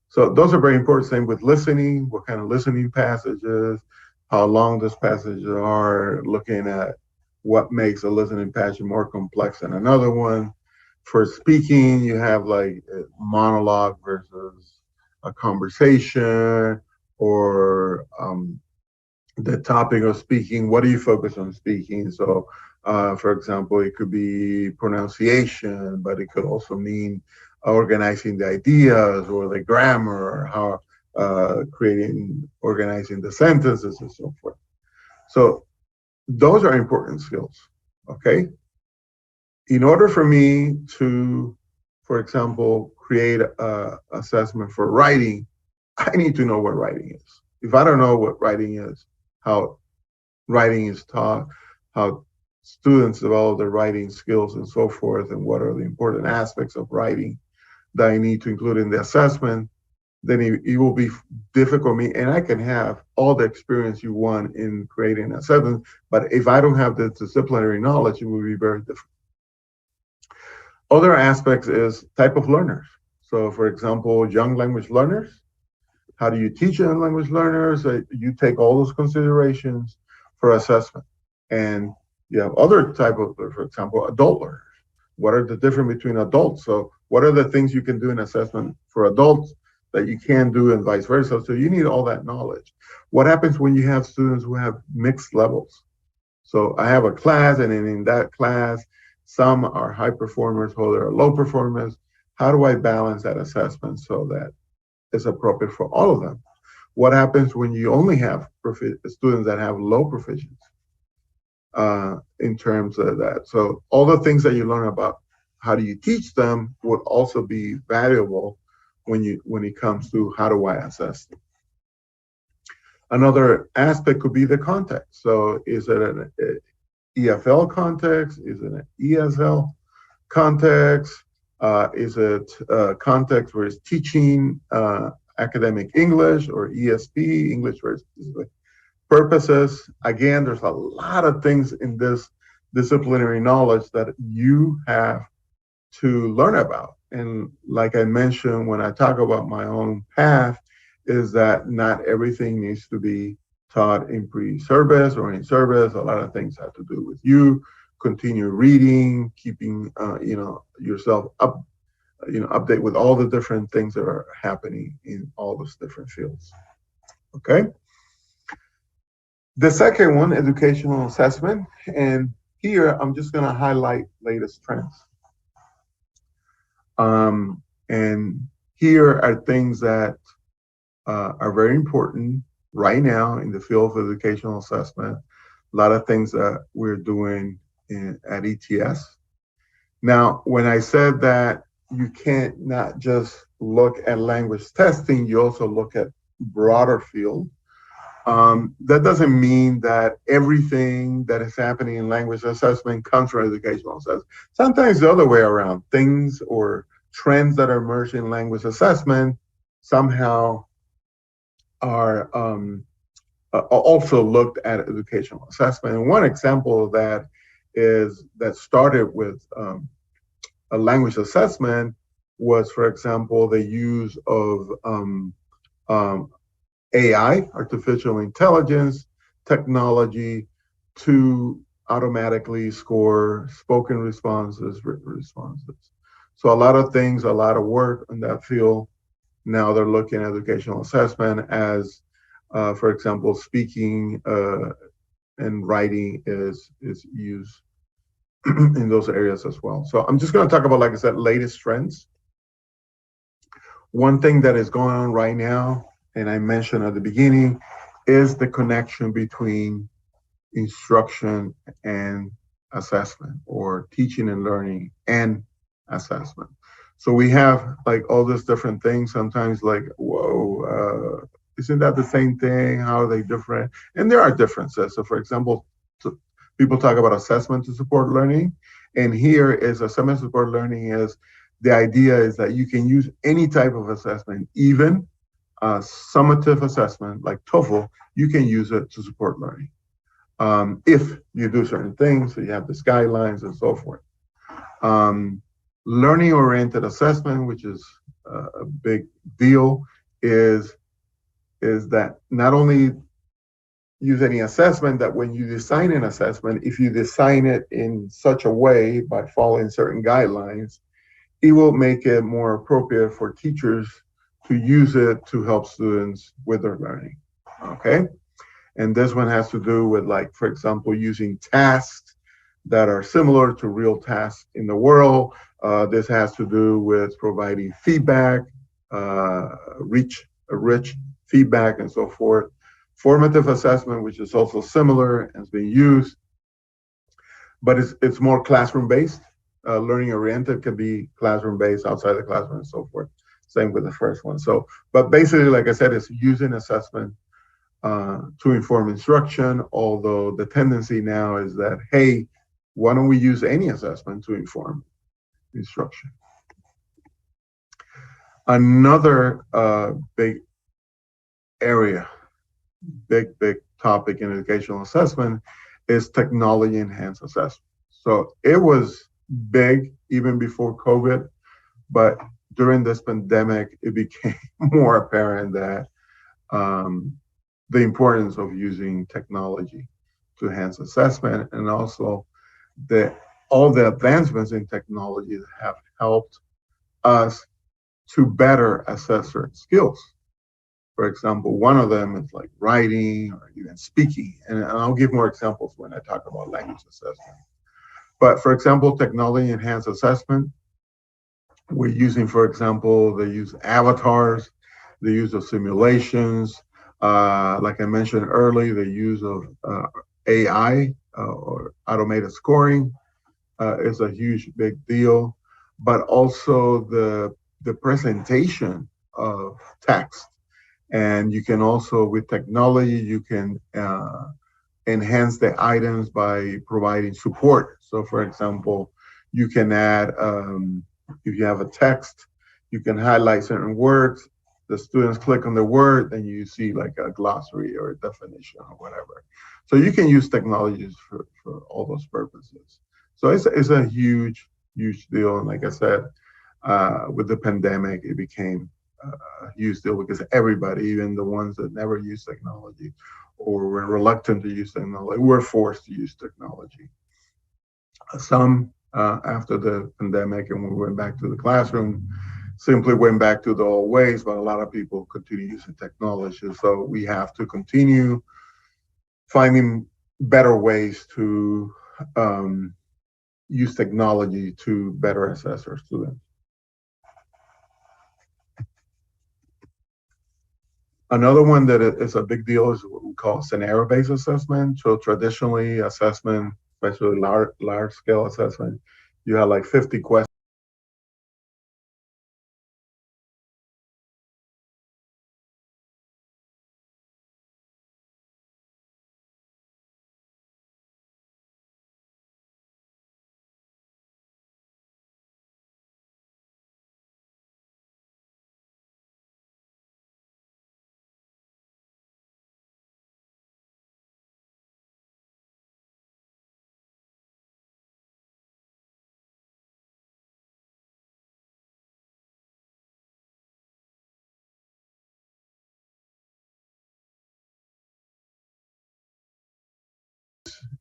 So those are very important. Same with listening, what kind of listening passages, how long those passages are, looking at what makes a listening passage more complex than another one. For speaking, you have like a monologue versus a conversation, or the topic of speaking. What do you focus on speaking? So, for example, it could be pronunciation, but it could also mean organizing the ideas or the grammar, or how organizing the sentences and so forth. So those are important skills, okay? In order for me to, for example, create a assessment for writing, I need to know what writing is. If I don't know what writing is, how writing is taught, how students develop their writing skills and so forth, and what are the important aspects of writing that I need to include in the assessment, then it will be difficult for me. And I can have all the experience you want in creating an assessment, but if I don't have the disciplinary knowledge, it will be very difficult. Other aspects is type of learners. So for example, young language learners, how do you teach young language learners? You take all those considerations for assessment. And you have other type of, for example, adult learners. What are the difference between adults? So what are the things you can do in assessment for adults that you can do and vice versa? So you need all that knowledge. What happens when you have students who have mixed levels? So I have a class, and in that class, some are high performers, others are low performers. How do I balance that assessment so that it's appropriate for all of them? What happens when you only have students that have low proficiency in terms of that? So all the things that you learn about how do you teach them would also be valuable when it comes to how do I assess them. Another aspect could be the context. So is it an EFL context? Is it an ESL context? Is it a context where it's teaching academic English, or ESP, English for specific purposes? Again, there's a lot of things in this disciplinary knowledge that you have to learn about. And like I mentioned, when I talk about my own path, is that not everything needs to be taught in pre-service or in service. A lot of things have to do with you continue reading, keeping yourself up, update with all the different things that are happening in all those different fields. Okay. The second one, educational assessment, and here I'm just going to highlight latest trends. And here are things that are very important right now in the field of educational assessment. A lot of things that we're doing at ETS. Now, when I said that you can't not just look at language testing, you also look at broader field. That doesn't mean that everything that is happening in language assessment comes from educational assessment. Sometimes the other way around, things or trends that are emerging in language assessment somehow are also looked at educational assessment. And one example of that is that started with a language assessment was, for example, the use of AI, artificial intelligence technology, to automatically score spoken responses, written responses. So a lot of things, a lot of work in that field Now they're looking at educational assessment as, for example, speaking and writing is used in those areas as well. So I'm just going to talk about, like I said, latest trends. One thing that is going on right now, and I mentioned at the beginning, is the connection between instruction and assessment, or teaching and learning and assessment. So we have like all these different things, sometimes like, whoa, isn't that the same thing? How are they different? And there are differences. So for example, people talk about assessment to support learning. And here is assessment to support learning is, the idea is that you can use any type of assessment, even summative assessment like TOEFL, you can use it to support learning. If you do certain things, so you have these guidelines and so forth. Learning-oriented assessment, which is a big deal, is that not only use any assessment, that when you design an assessment, if you design it in such a way by following certain guidelines, it will make it more appropriate for teachers to use it to help students with their learning, okay? And this one has to do with, like, for example, using tasks that are similar to real tasks in the world. This has to do with providing feedback, rich feedback, and so forth. Formative assessment, which is also similar and is being used, but it's more classroom-based. Learning-oriented can be classroom-based, outside the classroom, and so forth. Same with the first one. So, but basically, like I said, it's using assessment to inform instruction, although the tendency now is that, hey, why don't we use any assessment to inform instruction? Another big area, big topic in educational assessment is technology-enhanced assessment. So it was big even before COVID, but during this pandemic, it became more apparent that the importance of using technology to enhance assessment, and also all the advancements in technology that have helped us to better assess certain skills. For example, one of them is like writing or even speaking, and I'll give more examples when I talk about language assessment. But for example, technology enhanced assessment, we're using, for example, the use of avatars, the use of simulations, like I mentioned earlier, the use of AI or automated scoring is a huge, big deal. But also the presentation of text. And you can also, with technology, you can enhance the items by providing support. So for example, you can add, if you have a text, you can highlight certain words. The students click on the word, and you see like a glossary or a definition or whatever. So you can use technologies for all those purposes. So it's a huge, huge deal. And like I said, with the pandemic, it became a huge deal because everybody, even the ones that never use technology or were reluctant to use technology, were forced to use technology. Some, after the pandemic and we went back to the classroom, simply went back to the old ways, but a lot of people continue using technology. So we have to continue finding better ways to use technology to better assess our students. Another one that is a big deal is what we call scenario-based assessment. So traditionally, assessment, especially large-scale assessment, you have like 50 questions.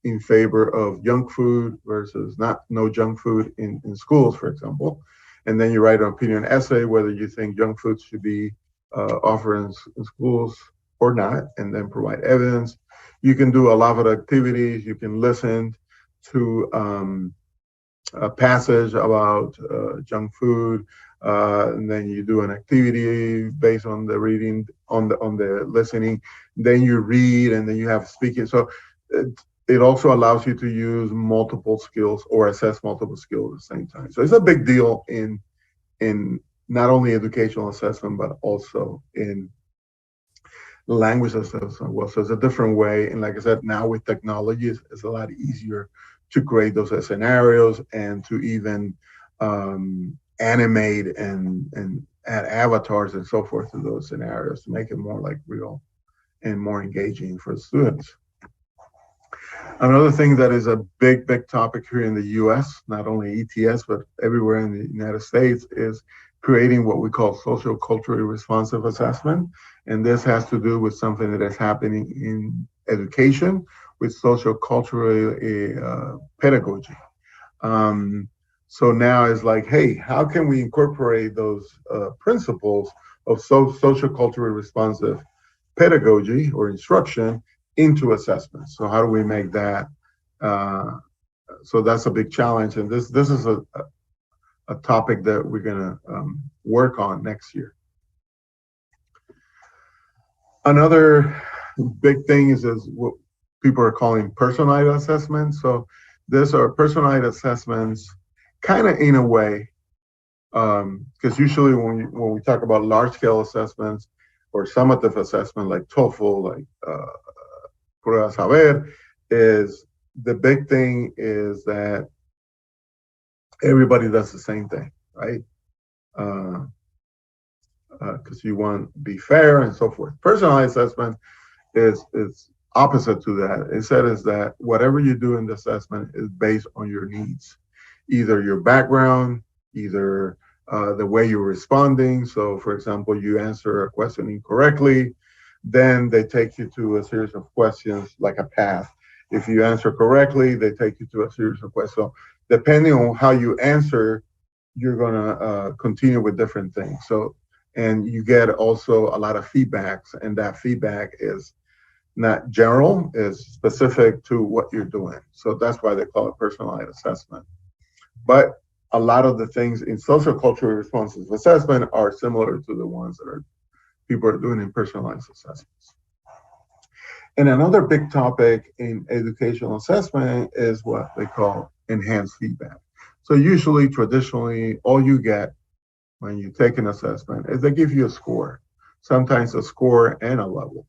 In favor of junk food versus no junk food in schools, for example. and then you write an opinion essay whether you think junk food should be offered in schools or not, and then provide evidence. You can do a lot of activities. You can listen to a passage about junk food, and then you do an activity based on the reading, on the listening. Then you read, and then you have speaking. So it also allows you to use multiple skills or assess multiple skills at the same time. So it's a big deal in not only educational assessment, but also in language assessment. Well, so it's a different way. And like I said, now with technology, it's a lot easier to create those scenarios and to even animate and add avatars and so forth to those scenarios to make it more like real and more engaging for the students. Another thing that is a big topic here in the US, not only ETS, but everywhere in the United States, is creating what we call social culturally responsive assessment. And this has to do with something that is happening in education with social cultural pedagogy. So now it's like, hey, how can we incorporate those principles of social culturally responsive pedagogy or instruction into assessment? So how do we make that? So that's a big challenge, and this is a topic that we're going to work on next year. Another big thing is what people are calling personalized assessments. So these are personalized assessments, kind of in a way, because usually when we talk about large-scale assessments or summative assessment like TOEFL, like Prueba Saber, is the big thing is that everybody does the same thing, right? Because you want to be fair and so forth. Personalized assessment is opposite to that. It said is that whatever you do in the assessment is based on your needs, either your background, either the way you're responding. So, for example, you answer a question incorrectly, then they take you to a series of questions like a path. If you answer correctly, they take you to a series of questions. So, depending on how you answer, you're going to continue with different things. So, and you get also a lot of feedbacks, and that feedback is not general, is specific to what you're doing. So that's why they call it personalized assessment. But a lot of the things in social cultural responsive assessment are similar to the ones that people are doing in personalized assessments. And another big topic in educational assessment is what they call enhanced feedback. So usually, traditionally, all you get when you take an assessment is they give you a score, sometimes a score and a level.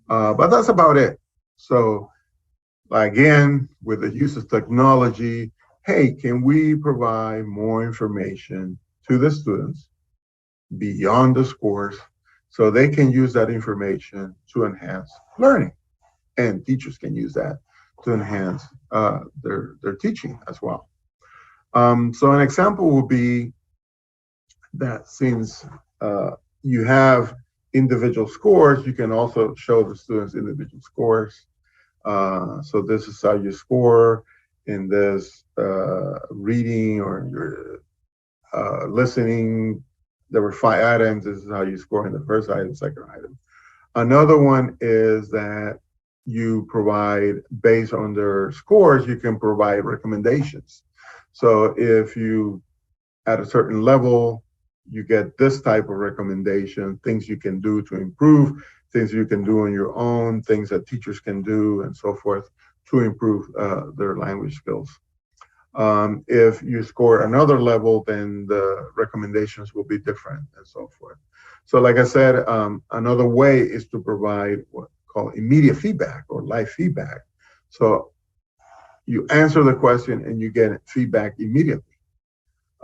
But that's about it. So again, with the use of technology, hey, can we provide more information to the students beyond the scores so they can use that information to enhance learning? And teachers can use that to enhance their teaching as well. So an example would be that since you have individual scores, you can also show the students individual scores. So this is how you score in this reading or your listening. There were 5 items. This is how you score in the first item, second item. Another one is that you provide, based on their scores, you can provide recommendations. So if you, at a certain level, you get this type of recommendation, things you can do to improve, things you can do on your own, things that teachers can do, and so forth to improve their language skills. If you score another level, then the recommendations will be different and so forth. So like I said, another way is to provide what called immediate feedback or live feedback. So you answer the question and you get feedback immediately.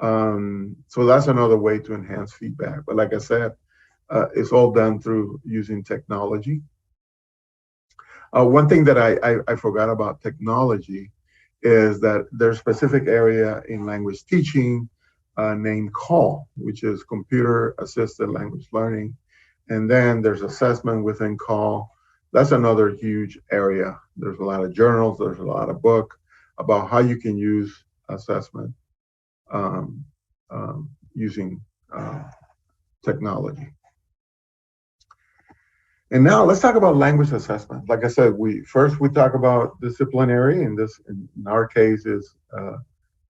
So that's another way to enhance feedback. But like I said, it's all done through using technology. One thing that I forgot about technology is that there's a specific area in language teaching named CALL, which is Computer Assisted Language Learning. And then there's assessment within CALL. That's another huge area. There's a lot of journals, there's a lot of books about how you can use assessment using technology. And now let's talk about language assessment. Like I said, we talk about disciplinary, and this in our case is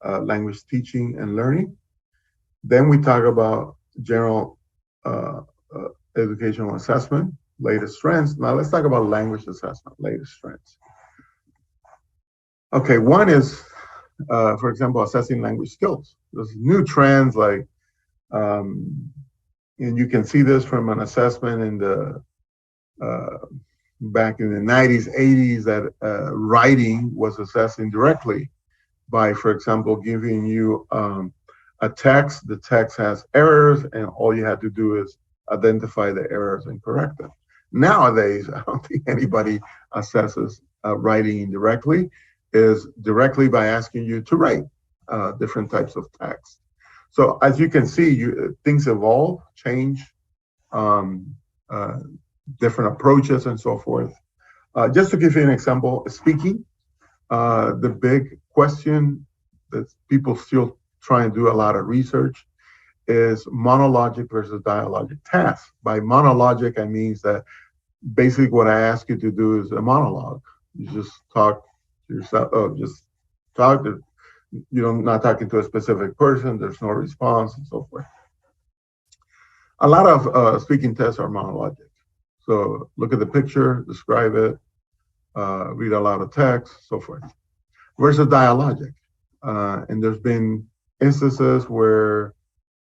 language teaching and learning. Then we talk about general educational assessment, latest trends. Now let's talk about language assessment, latest trends. Okay, one is, for example, assessing language skills. There's new trends like, and you can see this from an assessment in the back in the 90s, 80s, that writing was assessed indirectly by, for example, giving you a text. The text has errors, and all you had to do is identify the errors and correct them. Nowadays, I don't think anybody assesses writing indirectly. Is directly by asking you to write different types of text. So as you can see, things evolve, change, different approaches and so forth. Just to give you an example, speaking, the big question that people still try and do a lot of research is monologic versus dialogic tasks. By monologic, I mean that basically what I ask you to do is a monologue. You just talk to yourself, just talk to, not talking to a specific person, there's no response and so forth. A lot of speaking tests are monologic. So look at the picture, describe it, read a lot of text, so forth. Versus dialogic. And there's been instances where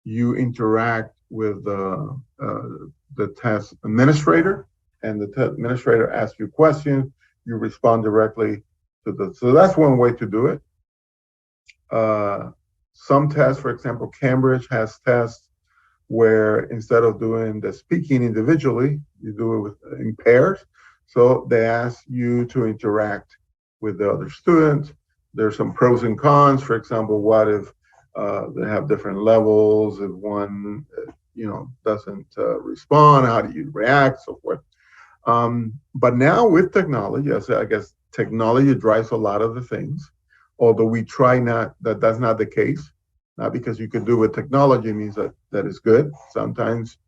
you interact with the test administrator, and the test administrator asks you questions, you respond directly to the, so that's one way to do it. Some tests, for example, Cambridge has tests where instead of doing the speaking individually, you do it in pairs. So they ask you to interact with the other student. There's some pros and cons. For example, what if they have different levels? If one, doesn't respond, how do you react, so forth. But now with technology, I guess technology drives a lot of the things. Although we try that's not the case. Not because you can do with technology means that is good. Sometimes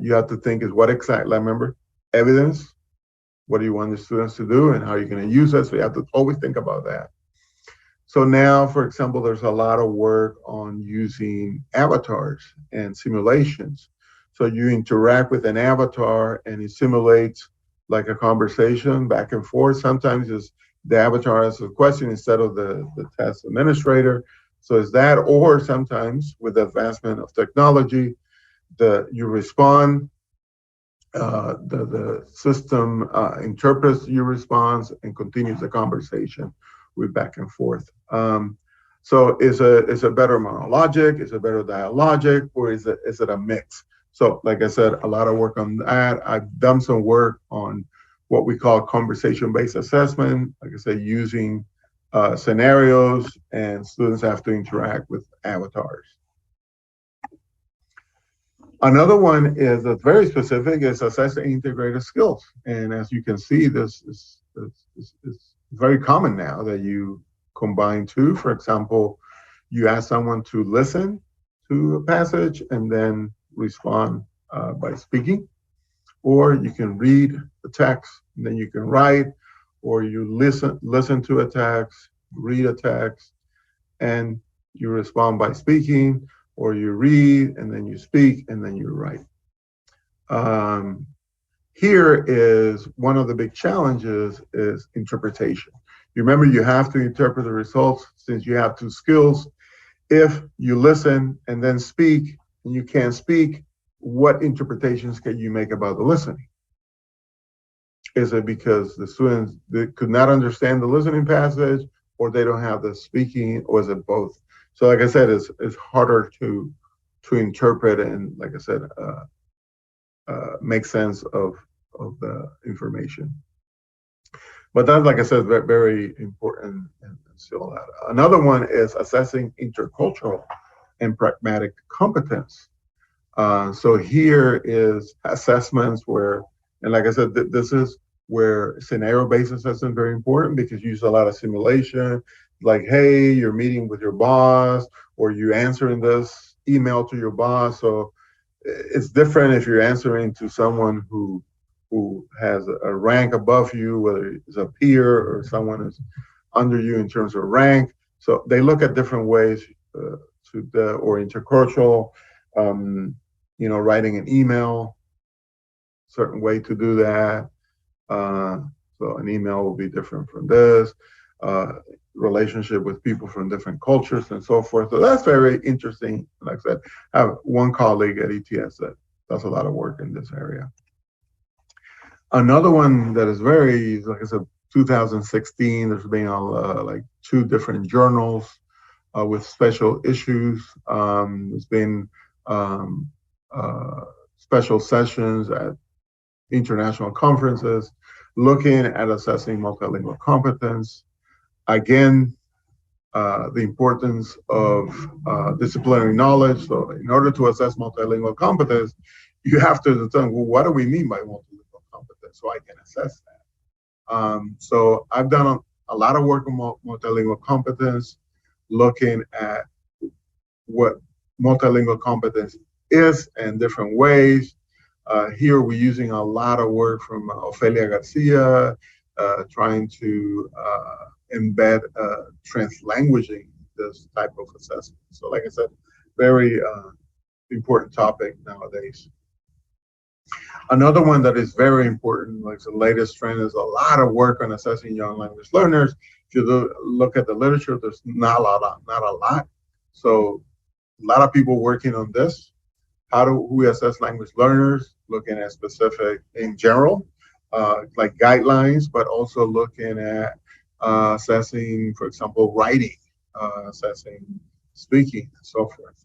you have to think is what exactly, remember, evidence, what do you want the students to do and how you're going to use it. So you have to always think about that. So now, for example, there's a lot of work on using avatars and simulations. So you interact with an avatar and it simulates like a conversation back and forth. Sometimes it's the avatar asks a question instead of the test administrator. So is that, or sometimes with the advancement of technology, you respond, the system interprets your response and continues the conversation with back and forth. So is a better monologic, is it better dialogic, or is it a mix? So like I said, a lot of work on that. I've done some work on what we call conversation-based assessment, like I said, using scenarios, and students have to interact with avatars. Another one is that's very specific is assessing integrated skills. And as you can see, this is very common now that you combine two. For example, you ask someone to listen to a passage and then respond by speaking, or you can read the text and then you can write, or you listen to a text, read a text, and you respond by speaking, or you read and then you speak and then you write. Here is one of the big challenges is interpretation. You remember you have to interpret the results since you have two skills. If you listen and then speak and you can't speak, what interpretations can you make about the listening? Is it because the students could not understand the listening passage, or they don't have the speaking, or is it both? So like I said, it's harder to interpret and, like I said, make sense of the information. But that's, like I said, very important and still that. Another one is assessing intercultural and pragmatic competence. So here is assessments where, and like I said, this is where scenario-based assessment is very important because you use a lot of simulation, like, hey, you're meeting with your boss, or you answering this email to your boss. So it's different if you're answering to someone who has a rank above you, whether it's a peer or someone who's under you in terms of rank. So they look at different ways or intercultural, writing an email, certain way to do that. So an email will be different from this, relationship with people from different cultures and so forth. So that's very interesting. Like I said, I have one colleague at ETS that does a lot of work in this area. Another one that is very, like I said, 2016, there's been like 2 different journals with special issues. There's been special sessions at international conferences looking at assessing multilingual competence. Again, the importance of disciplinary knowledge. So in order to assess multilingual competence, you have to determine, well, what do we mean by multilingual competence so I can assess that. So I've done a lot of work on multilingual competence, looking at what multilingual competence is in different ways. Here we're using a lot of work from Ofelia Garcia, trying to embed translanguaging this type of assessment. So like I said, very important topic nowadays. Another one that is very important, like the latest trend, is a lot of work on assessing young language learners. If you look at the literature, there's not a lot. So a lot of people working on this. How do we assess language learners? Looking at specific in general, like guidelines, but also looking at assessing, for example, writing, assessing speaking, and so forth.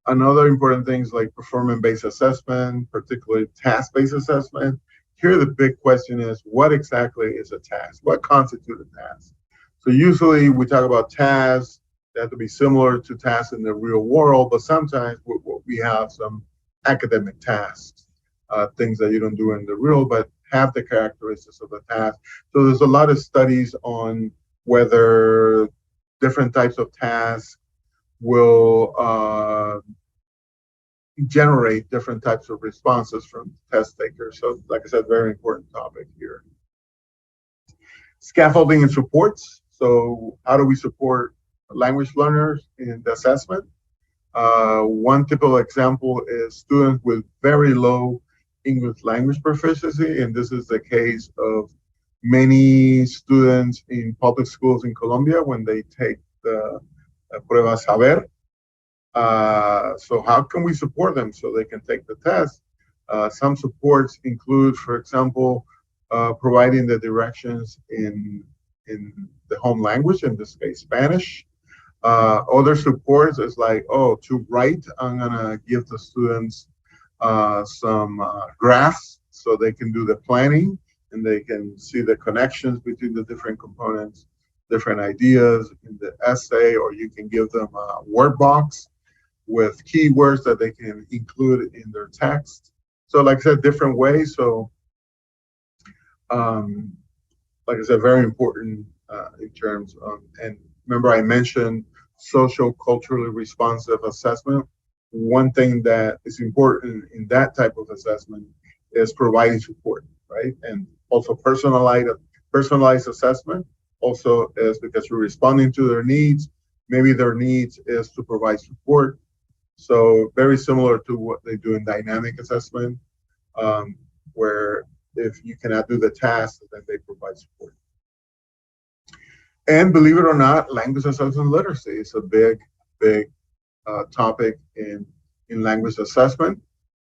Another important things like performance-based assessment, particularly task-based assessment. Here the big question is, what exactly is a task? What constitutes a task? So usually we talk about tasks that have to be similar to tasks in the real world, but sometimes we have some academic tasks, things that you don't do in the real, but have the characteristics of a task. So there's a lot of studies on whether different types of tasks will generate different types of responses from test takers. So like I said, very important topic here. Scaffolding and supports. So how do we support language learners in the assessment? One typical example is students with very low English language proficiency, and this is the case of many students in public schools in Colombia when they take the Prueba Saber. So how can we support them so they can take the test? Some supports include, for example, providing the directions in the home language, in this case, Spanish. Other supports is like, to write, I'm gonna give the students some graphs so they can do the planning and they can see the connections between the different components, different ideas in the essay, or you can give them a word box with keywords that they can include in their text. So like I said, different ways. So like I said, very important in terms of, and remember I mentioned social culturally responsive assessment. One thing that is important in that type of assessment is providing support, right? And also personalized assessment also is because you're responding to their needs. Maybe their needs is to provide support. So very similar to what they do in dynamic assessment, where if you cannot do the task, then they provide support. And believe it or not, language assessment literacy is a big topic in language assessment.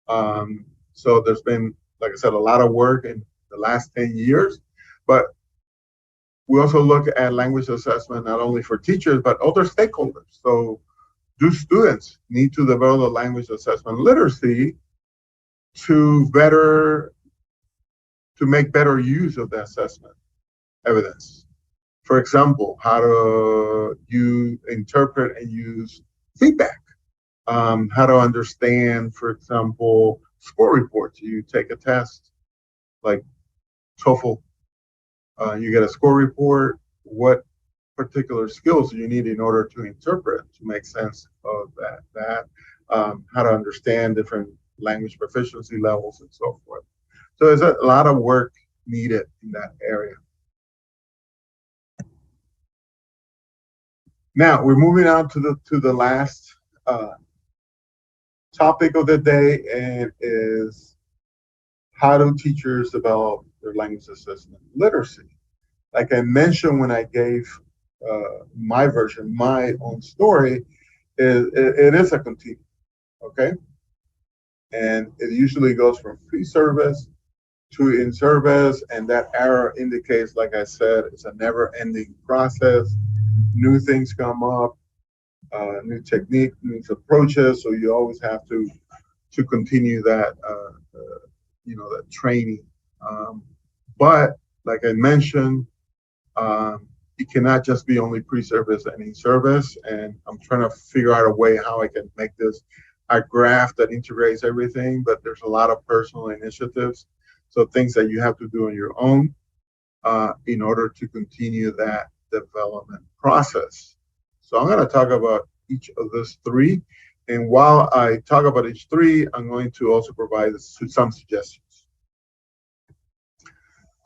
So there's been, like I said, a lot of work in the last 10 years, but we also look at language assessment not only for teachers, but other stakeholders. So do students need to develop a language assessment literacy to make better use of the assessment evidence? For example, how do you interpret and use feedback? How to understand, for example, score reports. You take a test like TOEFL, you get a score report. What particular skills you need in order to interpret, to make sense of how to understand different language proficiency levels and so forth. So there's a lot of work needed in that area. Now we're moving on to the last topic of the day, and is how do teachers develop their language assessment literacy? Like I mentioned when I gave my version, my own story, it is a continuum, okay? And it usually goes from pre-service to in-service, and that arrow indicates, like I said, it's a never-ending process. New things come up, new technique, new approaches, so you always have to continue that, that training. But like I mentioned, it cannot just be only pre-service and in-service, and I'm trying to figure out a way how I can make this a graph that integrates everything, but there's a lot of personal initiatives, so things that you have to do on your own in order to continue that development process. So I'm going to talk about each of those three, and while I talk about each three, I'm going to also provide some suggestions.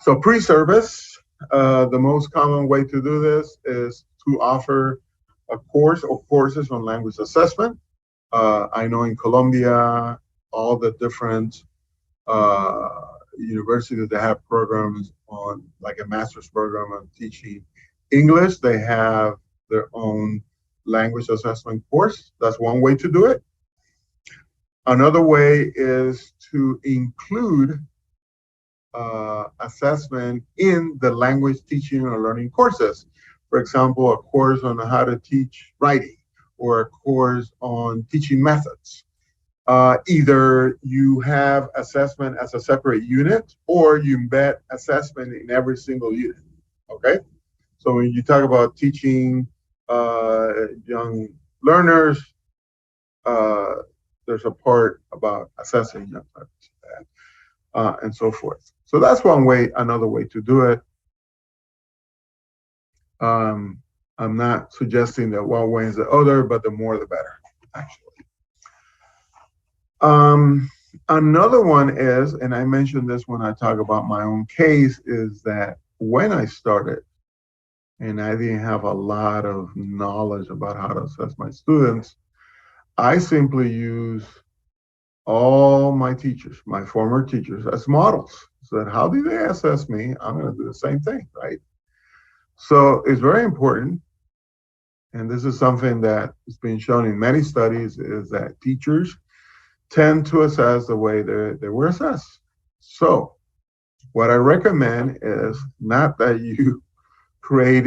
So pre-service, the most common way to do this is to offer a course or courses on language assessment. I know in Colombia, all the different universities that have programs on, like a master's program on teaching English, they have their own language assessment course. That's one way to do it. Another way is to include assessment in the language teaching or learning courses. For example, a course on how to teach writing, or a course on teaching methods. Either you have assessment as a separate unit, or you embed assessment in every single unit, okay? So when you talk about teaching young learners, there's a part about assessing young learners and so forth. So that's one way, another way to do it. I'm not suggesting that one way is the other, but the more the better, actually. Another one is, and I mentioned this when I talk about my own case, is that when I started, and I didn't have a lot of knowledge about how to assess my students, I simply use all my teachers, my former teachers, as models. So that how do they assess me? I'm going to do the same thing, right? So it's very important, and this is something that has been shown in many studies, is that teachers tend to assess the way they were assessed. So what I recommend is not that you create,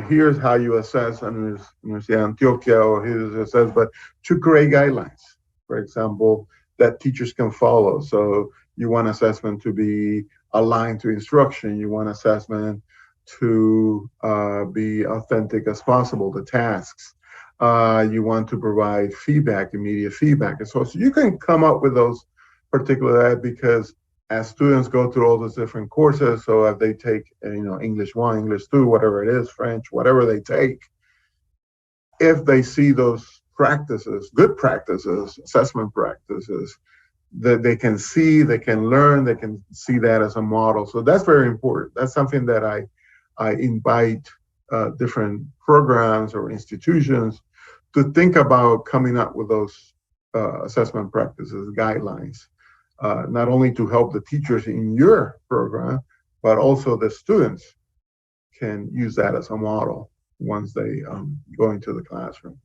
here's how you assess on University of Antioquia, or here's assess, but to create guidelines, for example, that teachers can follow. So you want assessment to be aligned to instruction. You want assessment to be authentic as possible, the tasks. You want to provide feedback, immediate feedback. And so you can come up with those particular, because as students go through all those different courses, so if they take, English 1, English 2, whatever it is, French, whatever they take, if they see those practices, good practices, assessment practices, that they can see, they can learn, they can see that as a model. So that's very important. That's something that I invite different programs or institutions to think about coming up with those assessment practices, guidelines, not only to help the teachers in your program, but also the students can use that as a model once they go into the classroom.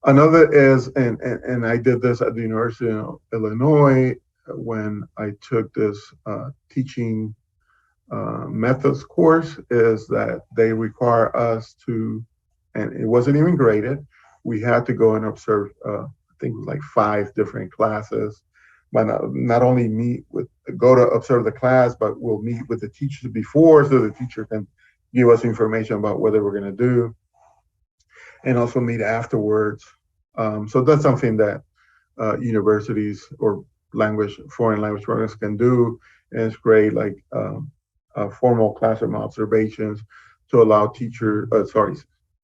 Another is, and I did this at the University of Illinois when I took this teaching methods course, is that they require us to, and it wasn't even graded, we had to go and observe, I think it was like 5 different classes, but not only go to observe the class, but we'll meet with the teachers before, so the teacher can give us information about what they were going to do, and also meet afterwards. So that's something that universities or foreign language programs can do, and it's great, like formal classroom observations, to allow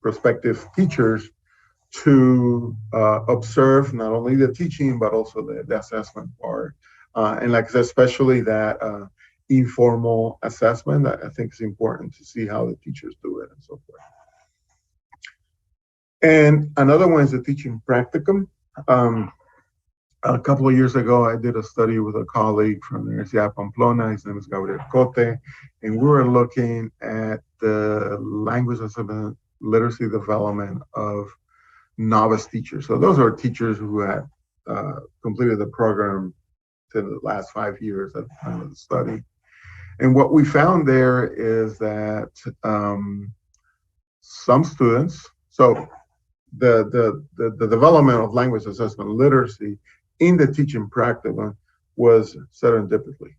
prospective teachers to observe not only the teaching, but also the assessment part. And like I said, especially that informal assessment, I think is important to see how the teachers do it and so forth. And another one is the teaching practicum. A couple of years ago, I did a study with a colleague from the University of Pamplona. His name is Gabriel Cote, and we were looking at the language assessment literacy development of novice teachers. So those are teachers who had completed the program in the last 5 years at the time of the study. And what we found there is that some students, so the development of language assessment literacy in the teaching practicum was serendipitously,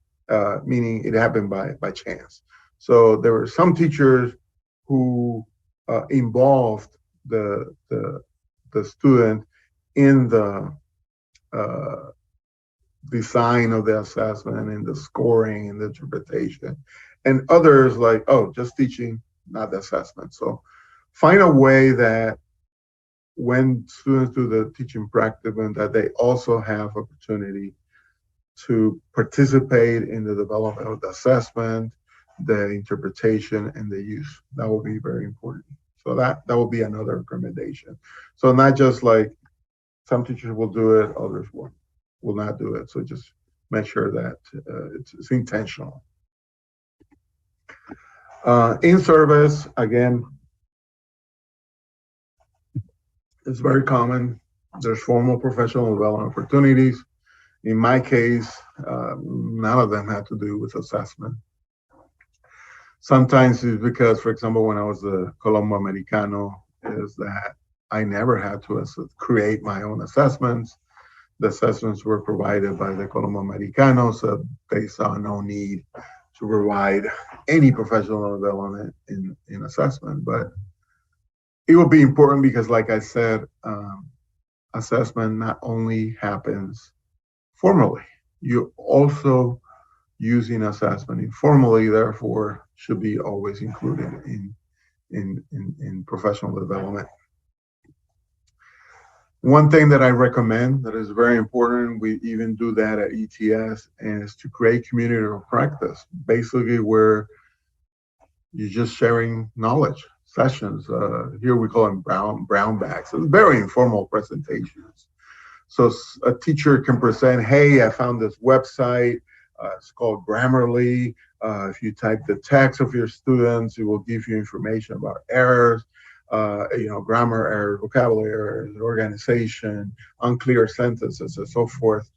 meaning it happened by chance. So there were some teachers who involved the student in the design of the assessment and the scoring and the interpretation, and others like, oh, just teaching, not the assessment. So find a way that when students do the teaching practicum, that they also have opportunity to participate in the development of the assessment, the interpretation, and the use. That will be very important. So that will be another recommendation. So not just like some teachers will do it, others will not do it. So just make sure that it's intentional. In service, again, it's very common. There's formal professional development opportunities. In my case, none of them had to do with assessment. Sometimes it's because, for example, when I was a Colombo Americano, is that I never had to create my own assessments. The assessments were provided by the Colombo Americano, so they saw no need to provide any professional development in assessment. But it will be important because, like I said, assessment not only happens formally, you also using assessment informally, therefore should be always included in professional development. One thing that I recommend that is very important, we even do that at ETS, is to create community of practice, basically where you're just sharing knowledge sessions. Here we call them brown bags. So it's very informal presentations. So a teacher can present, hey, I found this website. It's called Grammarly. If you type the text of your students, it will give you information about errors, grammar errors, vocabulary errors, organization, unclear sentences, and so forth.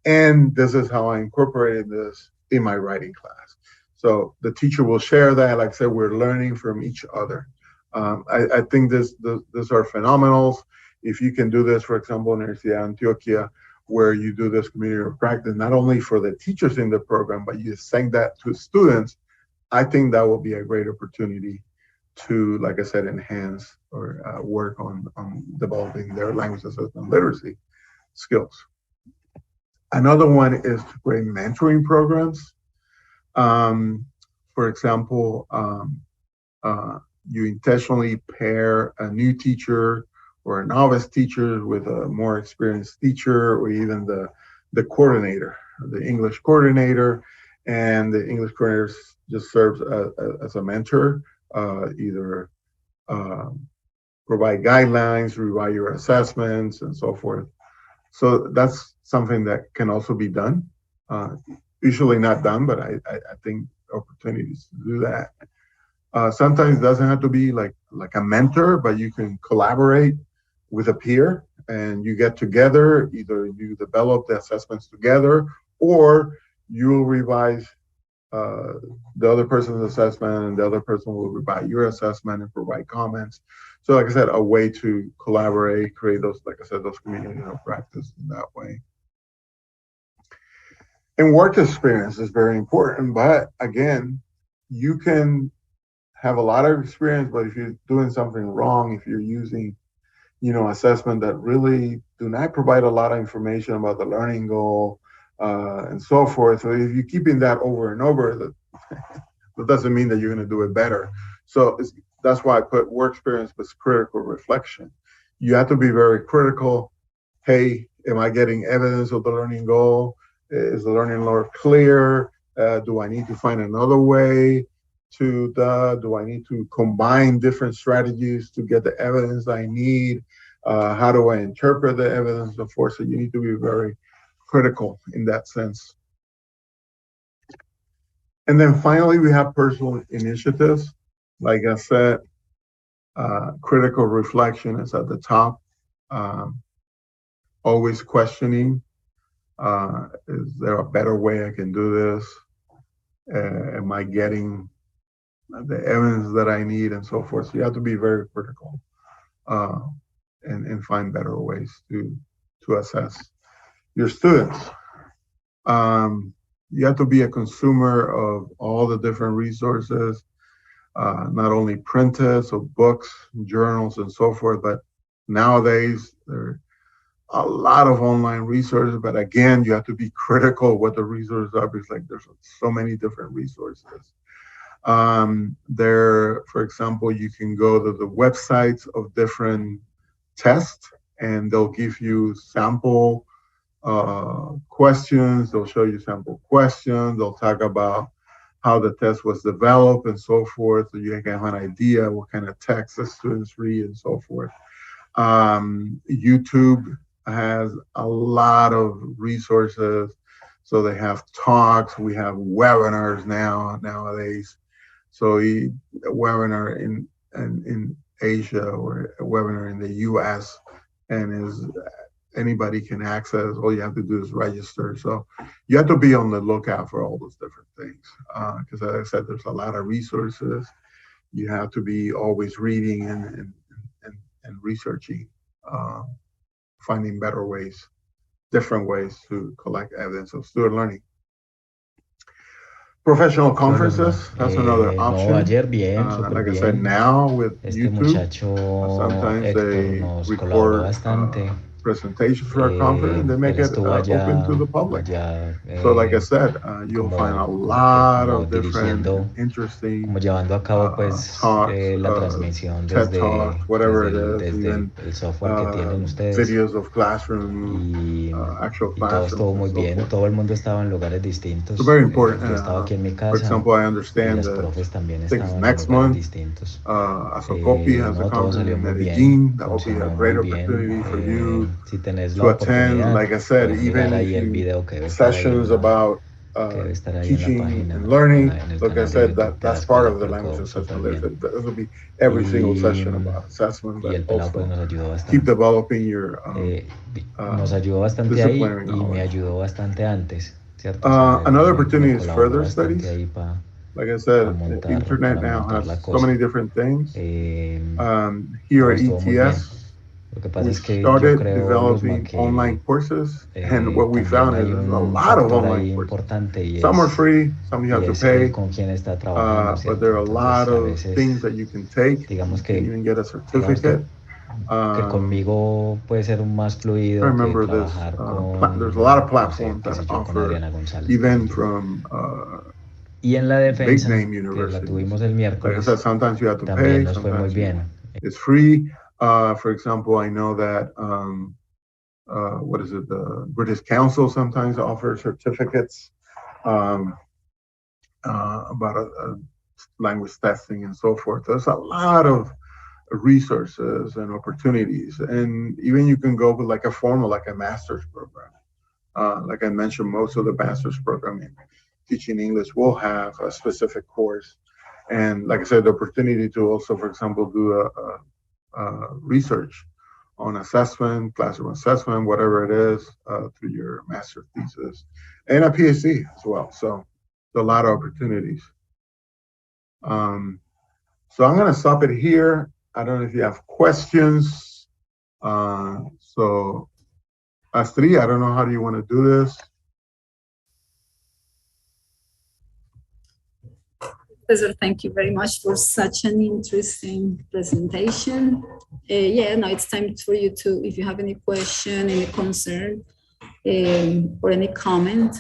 And this is how I incorporated this in my writing class. So the teacher will share that. Like I said, we're learning from each other. I think these are phenomenal. If you can do this, for example, in University of Antioquia, where you do this community of practice, not only for the teachers in the program, but you send that to students, I think that will be a great opportunity to, like I said, enhance or work on developing their language assessment literacy skills. Another one is to create mentoring programs. For example, you intentionally pair a new teacher or a novice teacher with a more experienced teacher, or even the coordinator, the English coordinator, and the English coordinator just serves as a mentor, either provide guidelines, revise your assessments, and so forth. So that's something that can also be done. Usually not done, but I think opportunities to do that. Sometimes it doesn't have to be like a mentor, but you can collaborate with a peer and you get together, either you develop the assessments together or you'll revise the other person's assessment and the other person will revise your assessment and provide comments. So like I said, a way to collaborate, create those, like I said, those community of practice in that way. And work experience is very important, but again, you can have a lot of experience, but if you're doing something wrong, if you're using assessment that really do not provide a lot of information about the learning goal and so forth. So if you're keeping that over and over, that doesn't mean that you're going to do it better. So that's why I put work experience with critical reflection. You have to be very critical. Hey, am I getting evidence of the learning goal? Is the learning goal clear? Do I need to find another way to do I need to combine different strategies to get the evidence I need? How do I interpret the evidence before? So you need to be very critical in that sense. And then finally, we have personal initiatives. Like I said, critical reflection is at the top. Always questioning. Is there a better way I can do this? Am I getting the evidence that I need and so forth? So you have to be very critical and find better ways to assess your students. You have to be a consumer of all the different resources, not only printed, so books, journals, and so forth, but nowadays there are a lot of online resources, but again, you have to be critical of what the resources are, because like there's so many different resources. There, for example, you can go to the websites of different tests and they'll give you sample questions. They'll show you sample questions. They'll talk about how the test was developed and so forth. So you can have an idea what kind of text the students read and so forth. YouTube has a lot of resources. So they have talks. We have webinars nowadays. So a webinar in Asia or a webinar in the US, and anybody can access. All you have to do is register. So you have to be on the lookout for all those different things. Because as I said, there's a lot of resources. You have to be always reading and researching, finding better ways, different ways to collect evidence of student learning. Professional conferences, that's another option. No, ayer bien, Like I said, now with YouTube, muchacho sometimes Héctor they nos colaboró record bastante. presentations for a conference and they make it open to the public. So like I said, you'll find a lot of different interesting llevando a cabo pues talks, la transmisión TED Talks, whatever it is, even el software que tienen ustedes. Videos of classroom, actual y todo estuvo muy bien, todo el mundo estaba en lugares distintos. So very important. Yo estaba aquí en mi casa. For example, I understand y los profes también estaban en next lugares month, distintos. Asocopi has a conference in Medellin. That will be a great opportunity for you si tenés to attend. Like I said, even if you sessions about teaching and learning, like I said, that's part of the language assessment. This will be every single session about assessment, but also keep developing your nos ayudó bastante ahí y me ayudó bastante antes, ¿cierto? Another opportunity is further studies. Like I said, the internet now has so many different things. Here at ETS, we started developing online courses, and what we found is there's a lot of online courses. Some are free, some you have to pay, but there are a lot of things that you can take. You can even get a certificate. Que conmigo puede ser más fluido. I remember this. There's a lot of platforms that offer, even from y en la defensa, big name que la tuvimos el miércoles, like I said, sometimes you have to pay, nos fue muy bien. It's free. For example, I know that what is it? The British Council sometimes offers certificates about language testing and so forth. There's a lot of resources and opportunities, and even you can go with like a formal, like a master's program. Like I mentioned, most of the master's program in teaching English will have a specific course, and like I said, the opportunity to also, for example, do a research on assessment, classroom assessment, whatever it is, through your master's thesis, and a PhD as well. So a lot of opportunities. So I'm going to stop it here. I don't know if you have questions. So Astrid, I don't know how do you want to do this? Professor, thank you very much for such an interesting presentation. Yeah, now it's time for you to, if you have any question, any concern, or any comment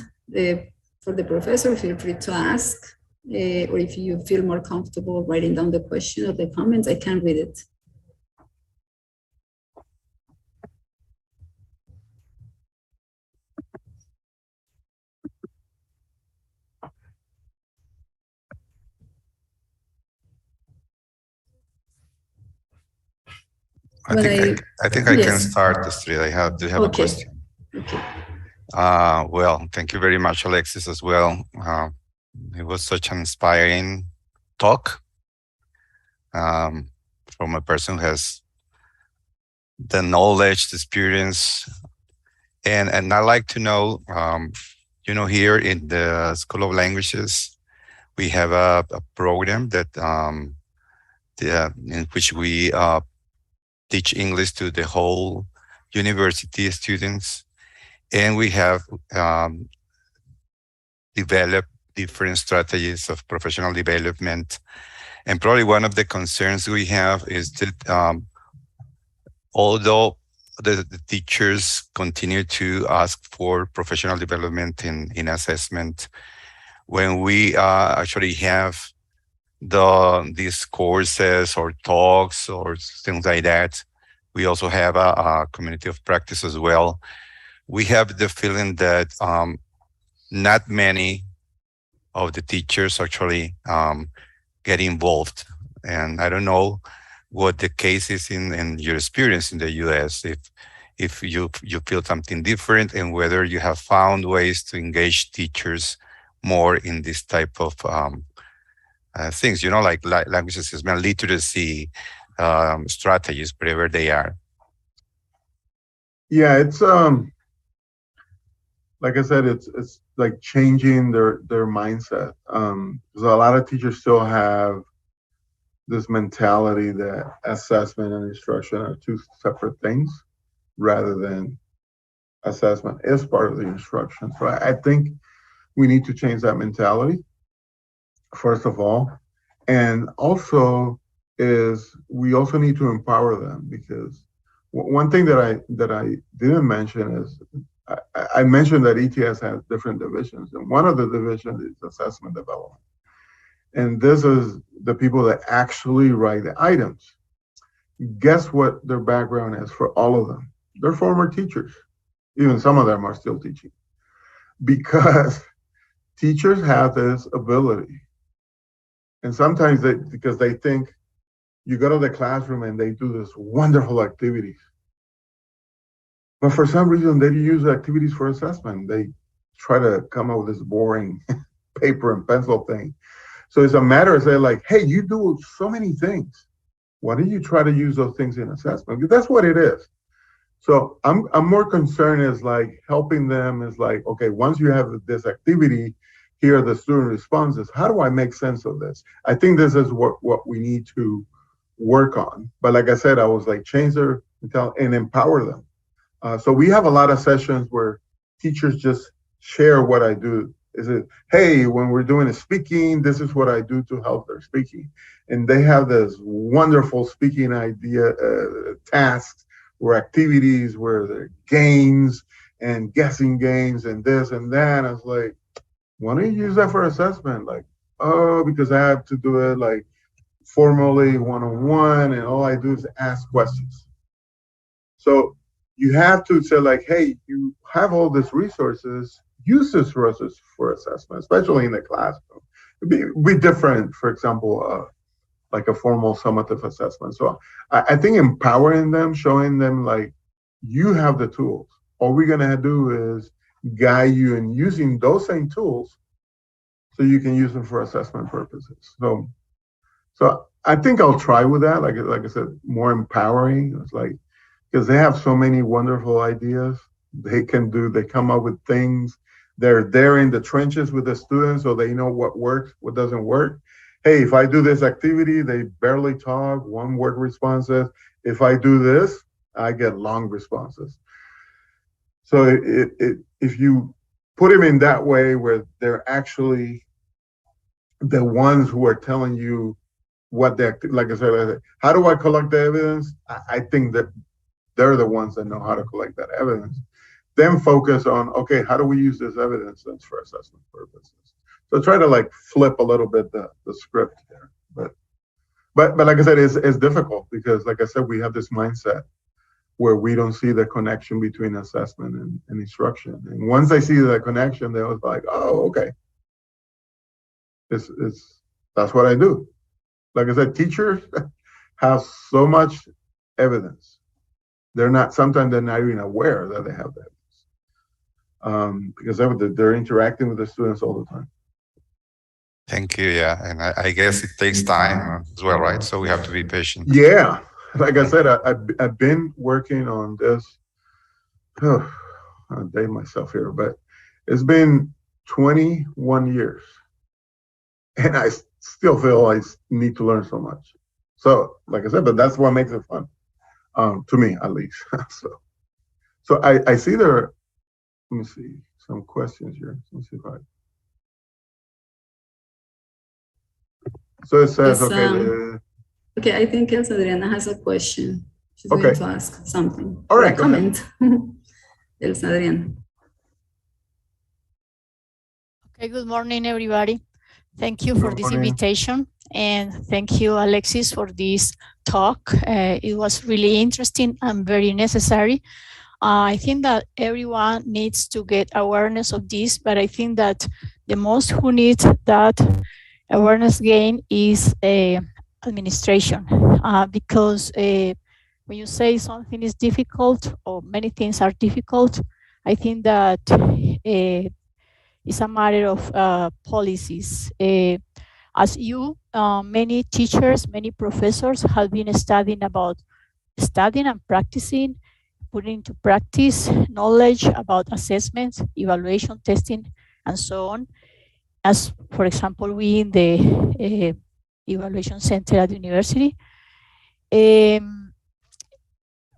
for the professor, feel free to ask. or if you feel more comfortable writing down the question or the comments, I can read it. I think I can start, Astrid. Do have a question. Okay. Well, thank you very much, Alexis, as well. It was such an inspiring talk from a person who has the knowledge, the experience, and I'd like to know, here in the School of Languages, we have a program that in which we teach English to the whole university students, and we have developed different strategies of professional development. And probably one of the concerns we have is that although the teachers continue to ask for professional development in assessment, when we actually have these courses or talks or things like that, we also have a community of practice as well. We have the feeling that not many of the teachers actually get involved. And I don't know what the case is in your experience in the US, if you feel something different, and whether you have found ways to engage teachers more in this type of things, like language assessment, literacy strategies, wherever they are. Yeah, it's like I said, it's like changing their mindset. Because a lot of teachers still have this mentality that assessment and instruction are two separate things, rather than assessment is part of the instruction. So I think we need to change that mentality, first of all. And also we also need to empower them, because one thing that I didn't mention is I mentioned that ETS has different divisions, and one of the divisions is assessment development. And this is the people that actually write the items. Guess what their background is for all of them? They're former teachers. Even some of them are still teaching. Because teachers have this ability. And sometimes because they think you go to the classroom and they do this wonderful activities. But for some reason, they use activities for assessment. They try to come up with this boring paper and pencil thing. So it's a matter of saying, like, hey, you do so many things. Why don't you try to use those things in assessment? Because that's what it is. So I'm more concerned is like helping them is like, okay, once you have this activity, here are the student responses. How do I make sense of this? I think this is what we need to work on. But like I said, I was like, change their mentality and empower them. So we have a lot of sessions where teachers just share what I do. Is it, hey, when we're doing a speaking, this is what I do to help their speaking. And they have this wonderful speaking idea, tasks or activities where there are games and guessing games and this and that. I was like, why don't you use that for assessment? Like, oh, because I have to do it like formally one-on-one, and all I do is ask questions. So you have to say like, hey, you have all these resources, use this resources for assessment, especially in the classroom. It'd be different, for example, like a formal summative assessment. So I think empowering them, showing them like, you have the tools. All we're gonna do is guide you in using those same tools so you can use them for assessment purposes. So I think I'll try with that. Like I said, more empowering. It's like, because they have so many wonderful ideas. They come up with things. They're there in the trenches with the students, so they know what works, what doesn't work. Hey, if I do this activity, they barely talk, one-word responses. If I do this, I get long responses. So if you put them in that way where they're actually the ones who are telling you what like I said, how do I collect the evidence? I think that they're the ones that know how to collect that evidence. Then focus on, okay, how do we use this evidence for assessment purposes? So try to like flip a little bit the script there. But like I said, it's difficult because, like I said, we have this mindset where we don't see the connection between assessment and instruction. And once they see the connection, they was like, oh, okay. That's what I do. Like I said, teachers have so much evidence. Sometimes they're not even aware that they have that. Because they're interacting with the students all the time. Thank you. Yeah, and I guess it takes time as well, right? So we have to be patient. Yeah, like I said, I've been working on this. I'll date myself here, but it's been 21 years, and I still feel I need to learn so much. So, like I said, but that's what makes it fun, to me at least. so I see there. Let me see some questions here. Let's see if I. So it says, Yes, okay. Okay, I think Elsa Adriana has a question. She's Okay. going to ask something. All right, a comment. Elsa Adriana. Okay, good morning, everybody. Thank you for this invitation. And thank you, Alexis, for this talk. It was really interesting and very necessary. I think that everyone needs to get awareness of this, but I think that the most who needs that awareness gain is administration, because when you say something is difficult or many things are difficult, I think that it's a matter of policies. As you, many teachers, many professors have been studying and practicing, putting into practice knowledge about assessments, evaluation, testing, and so on. As, for example, we in the evaluation center at the university.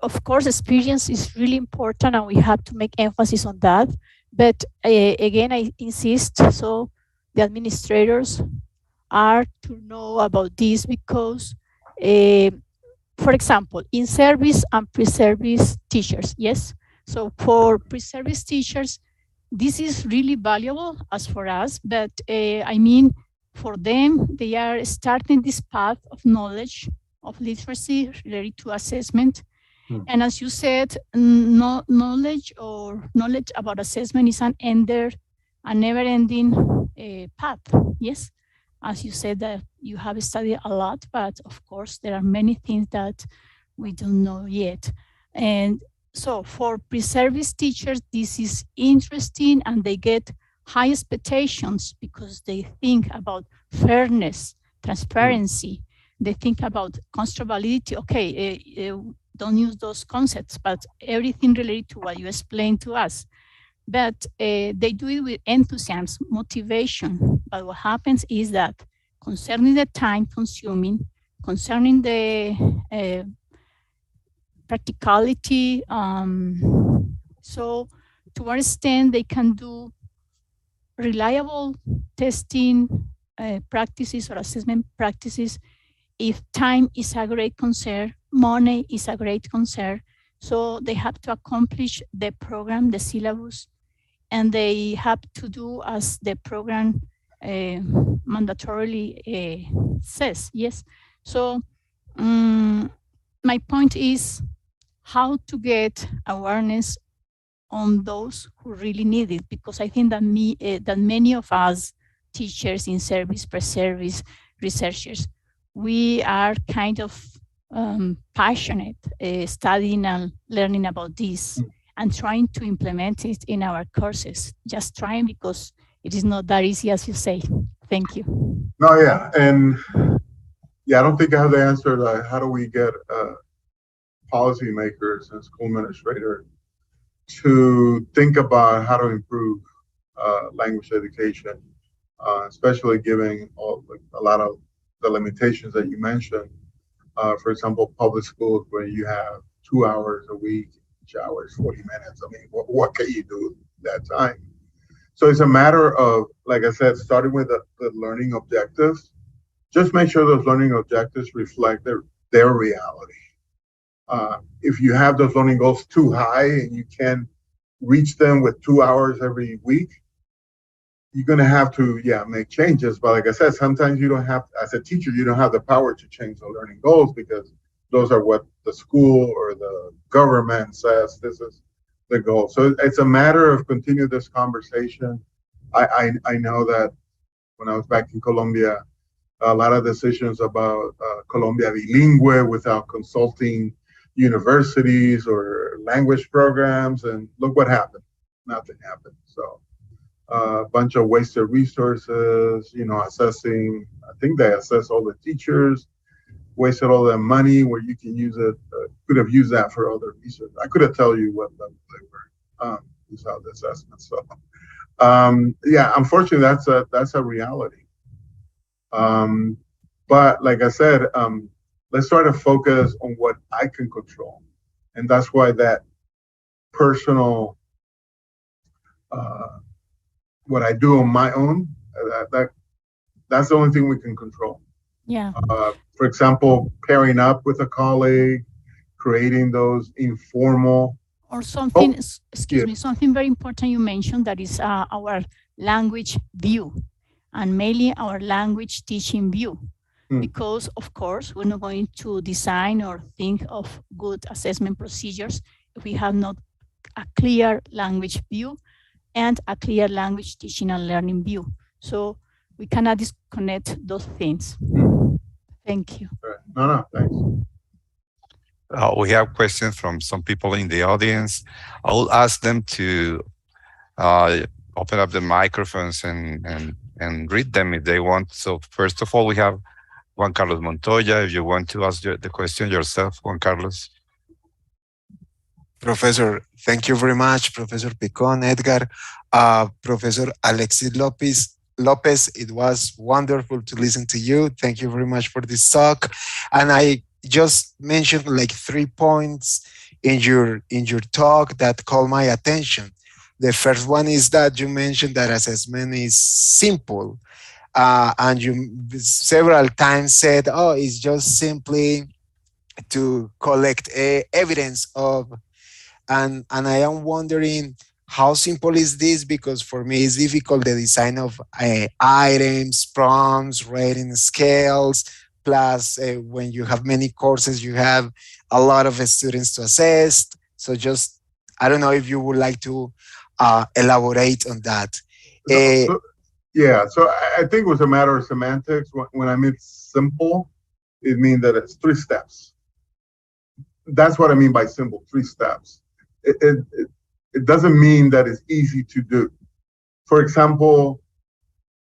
Of course, experience is really important and we have to make emphasis on that. But again, I insist, so the administrators are to know about this because, for example, in service and pre-service teachers, yes? So for pre-service teachers, this is really valuable as for us, but I mean, for them, they are starting this path of knowledge, of literacy related to assessment. And as you said, knowledge about assessment is a never-ending path, yes? As you said that you have studied a lot, but of course there are many things that we don't know yet. And so for pre-service teachers, this is interesting and they get high expectations because they think about fairness, transparency. They think about constructability. Okay, don't use those concepts, but everything related to what you explained to us. But they do it with enthusiasm, motivation. But what happens is that concerning the time consuming, concerning the practicality, so to what extent they can do reliable testing practices or assessment practices if time is a great concern, money is a great concern. So they have to accomplish the program, the syllabus, and they have to do as the program mandatorily says, yes. So my point is how to get awareness on those who really need it, because I think that many of us teachers in service, pre-service, researchers, we are kind of passionate studying and learning about this and trying to implement it in our courses, just trying because it is not that easy as you say. Thank you. No, yeah, and yeah, I don't think I have the answer to how do we get policymakers and school administrators to think about how to improve language education, especially given a lot of the limitations that you mentioned. For example, public schools where you have 2 hours a week, each hour is 40 minutes. I mean, what can you do that time? So it's a matter of, like I said, starting with the learning objectives. Just make sure those learning objectives reflect their reality. If you have those learning goals too high and you can reach them with 2 hours every week, you're going to have to, make changes. But like I said, sometimes you don't have, as a teacher, you don't have the power to change the learning goals because those are what the school or the government says this is the goal. So it's a matter of continue this conversation. I know that when I was back in Colombia, a lot of decisions about Colombia bilingüe without consulting universities or language programs, and look what happened. Nothing happened. So a bunch of wasted resources, assessing, I think they assess all the teachers, wasted all that money where you can use it, could have used that for other research. I could have tell you what level they were without the assessment. So unfortunately that's a reality. But like I said, let's try to focus on what I can control. And that's why that personal, what I do on my own, that's the only thing we can control. Yeah. For example, pairing up with a colleague, creating those informal. Or something, excuse me, something very important you mentioned, that is our language view, and mainly our language teaching view. Because of course, we're not going to design or think of good assessment procedures if we have not a clear language view and a clear language teaching and learning view. So we cannot disconnect those things. Thank you. No, thanks. We have questions from some people in the audience. I will ask them to open up the microphones and read them if they want. So first of all, we have Juan Carlos Montoya. If you want to ask the question yourself, Juan Carlos. Professor, thank you very much, Professor Picon, Edgar, Professor Alexis Lopez. It was wonderful to listen to you. Thank you very much for this talk. And I just mentioned like 3 points in your talk that caught my attention. The first one is that you mentioned that assessment is simple, and you several times said, "Oh, it's just simply to collect evidence of." And I am wondering, how simple is this? Because for me, it's difficult, the design of items, prompts, rating scales, plus when you have many courses, you have a lot of students to assess. So just, I don't know if you would like to elaborate on that. So I think it was a matter of semantics. When I mean simple, it means that it's 3 steps. That's what I mean by simple, 3 steps. It doesn't mean that it's easy to do. For example,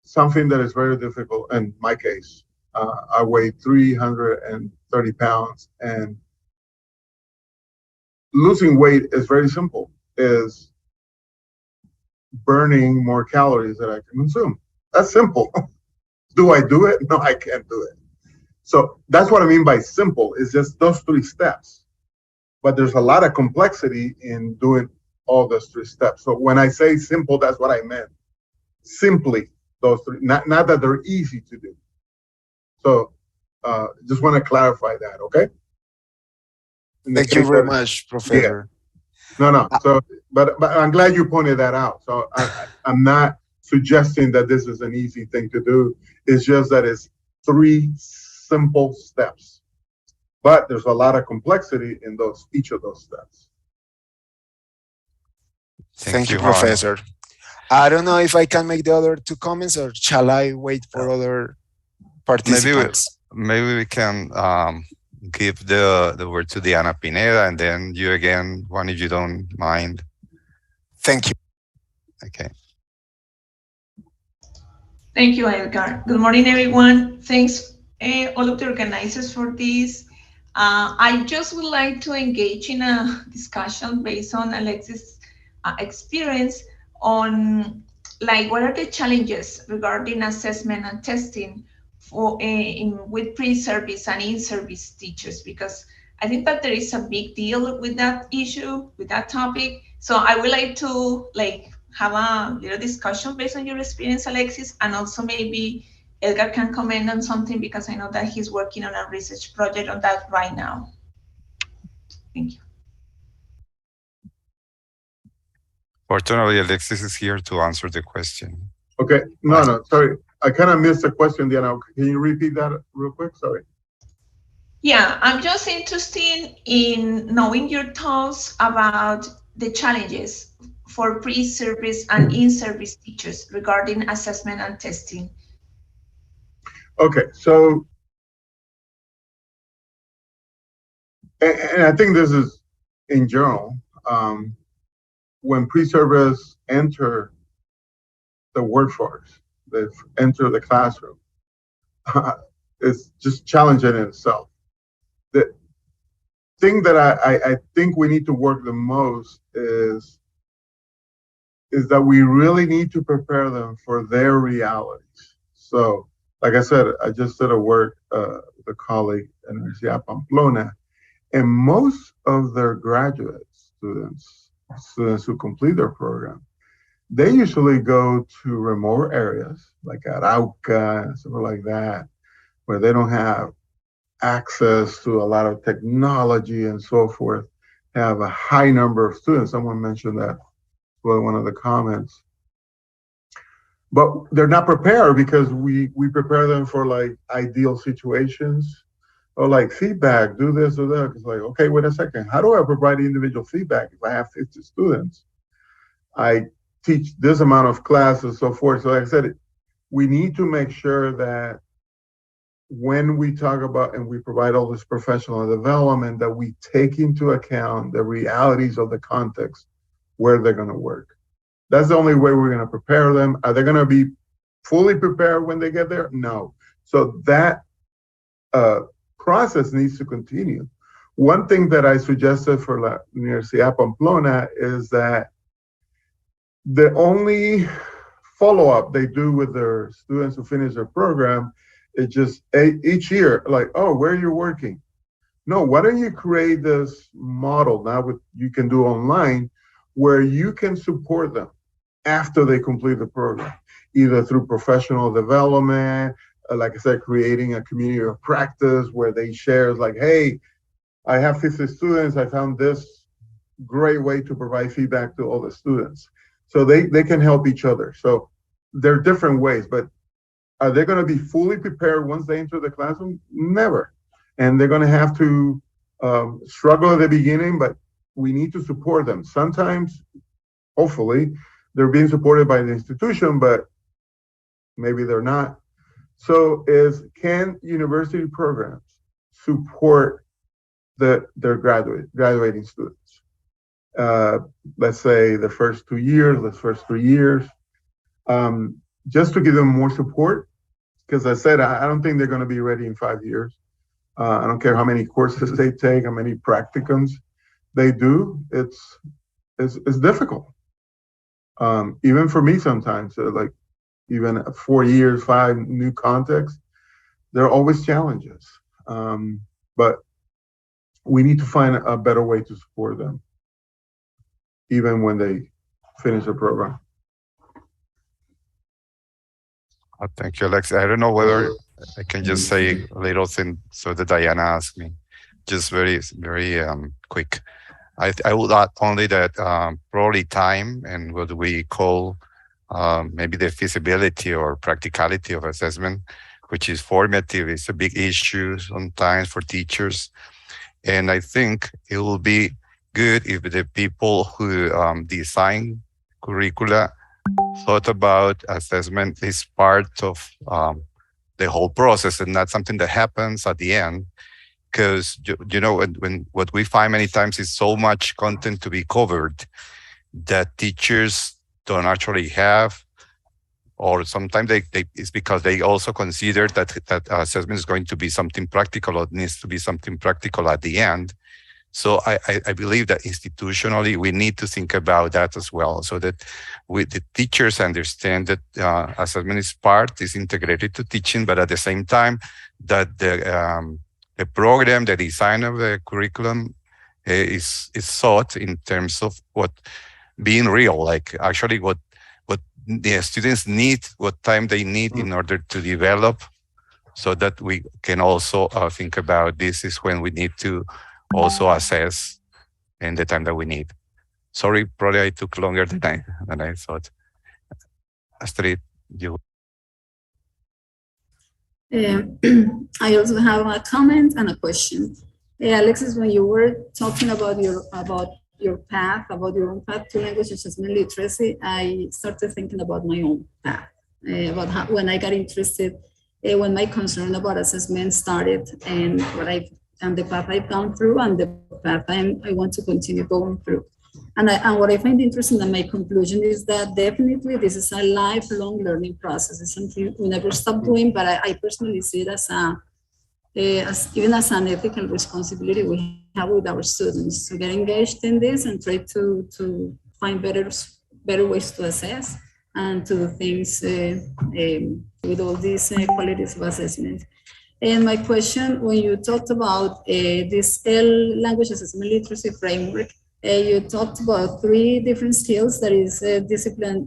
something that is very difficult, in my case, I weigh 330 pounds, and losing weight is very simple, is burning more calories that I can consume. That's simple. Do I do it? No, I can't do it. So that's what I mean by simple, is just those 3 steps. But there's a lot of complexity in doing all those 3 steps. So when I say simple, that's what I meant. Simply those 3, not that they're easy to do. So just want to clarify that, okay? Thank you very much, Professor. Yeah. No. So, but I'm glad you pointed that out. So I'm not suggesting that this is an easy thing to do. It's just that it's 3 simple steps. But there's a lot of complexity in each of those steps. Thank you, Professor. I don't know if I can make the other 2 comments, or shall I wait for other participants? Maybe we can give the word to Diana Pineda, and then you again, Juan, if you don't mind. Thank you. Okay. Thank you, Edgar. Good morning, everyone. Thanks, all of the organizers, for this. I just would like to engage in a discussion based on Alexis' experience on what are the challenges regarding assessment and testing for with pre-service and in-service teachers, because I think that there is a big deal with that issue, with that topic. So I would like to have a little discussion based on your experience, Alexis, and also maybe Edgar can comment on something, because I know that he's working on a research project on that right now. Thank you. Fortunately, Alexis is here to answer the question. Okay, no, sorry. I kind of missed the question, Diana. Can you repeat that real quick? Sorry. Yeah, I'm just interested in knowing your thoughts about the challenges for pre-service and in-service teachers regarding assessment and testing. Okay, so, and I think this is in general, when pre-service enter the workforce, they enter the classroom, it's just challenging in itself. The thing that I think we need to work the most is that we really need to prepare them for their realities. So, like I said, I just did a work with a colleague at Universidad Pamplona, and most of their graduate students who complete their program, they usually go to remote areas like Arauca and something like that, where they don't have access to a lot of technology and so forth, have a high number of students. Someone mentioned that well, one of the comments. But they're not prepared because we prepare them for like ideal situations or like feedback, do this or that. It's like, okay, wait a second. How do I provide individual feedback if I have 50 students? I teach this amount of classes and so forth. So like I said, we need to make sure that when we talk about and we provide all this professional development, that we take into account the realities of the context where they're going to work. That's the only way we're going to prepare them. Are they going to be fully prepared when they get there? No. So that process needs to continue. One thing that I suggested for La Universidad Pamplona is that the only follow-up they do with their students who finish their program is just each year, like, oh, where are you working? No, why don't you create this model now you can do online where you can support them after they complete the program, either through professional development, like I said, creating a community of practice where they share, like, hey, I have 50 students, I found this great way to provide feedback to all the students. So they can help each other. So there are different ways, but are they going to be fully prepared once they enter the classroom? Never. And they're going to have to struggle at the beginning, but we need to support them. Sometimes, hopefully, they're being supported by the institution, but maybe they're not. So can university programs support their graduating students? Let's say the first 2 years, the first 3 years, just to give them more support. Because I said, I don't think they're going to be ready in 5 years. I don't care how many courses they take, how many practicums they do. It's difficult. Even for me sometimes, like even 4 years, 5 new contexts, there are always challenges. But we need to find a better way to support them, even when they finish the program. Thank you, Alex. I don't know whether I can just say a little thing so that Diana asked me. Just very, very quick. I would add only that probably time and what we call maybe the feasibility or practicality of assessment, which is formative, is a big issue sometimes for teachers. And I think it will be good if the people who design curricula thought about assessment is part of the whole process and not something that happens at the end. Because, you know, when what we find many times is so much content to be covered that teachers don't actually have, or sometimes it's because they also consider that assessment is going to be something practical or needs to be something practical at the end. So I believe that institutionally we need to think about that as well, so that the teachers understand that assessment is integrated to teaching, but at the same time that the program, the design of the curriculum is thought in terms of what being real, like actually what the students need, what time they need in order to develop, so that we can also think about this is when we need to also assess in the time that we need. Sorry, probably I took longer than I thought. Astrid, You I also have a comment and a question. Alexis, when you were talking about your path, about your own path to language assessment literacy, I started thinking about my own path, about how, when I got interested, when my concern about assessment started, and the path I've gone through, and the path I want to continue going through. And what I find interesting, and my conclusion is that definitely this is a lifelong learning process. It's something we never stop doing, but I personally see it as even as an ethical responsibility we have with our students to get engaged in this and try to find better ways to assess and to do things with all these qualities of assessment. And my question, when you talked about this language assessment literacy framework, you talked about 3 different skills. That is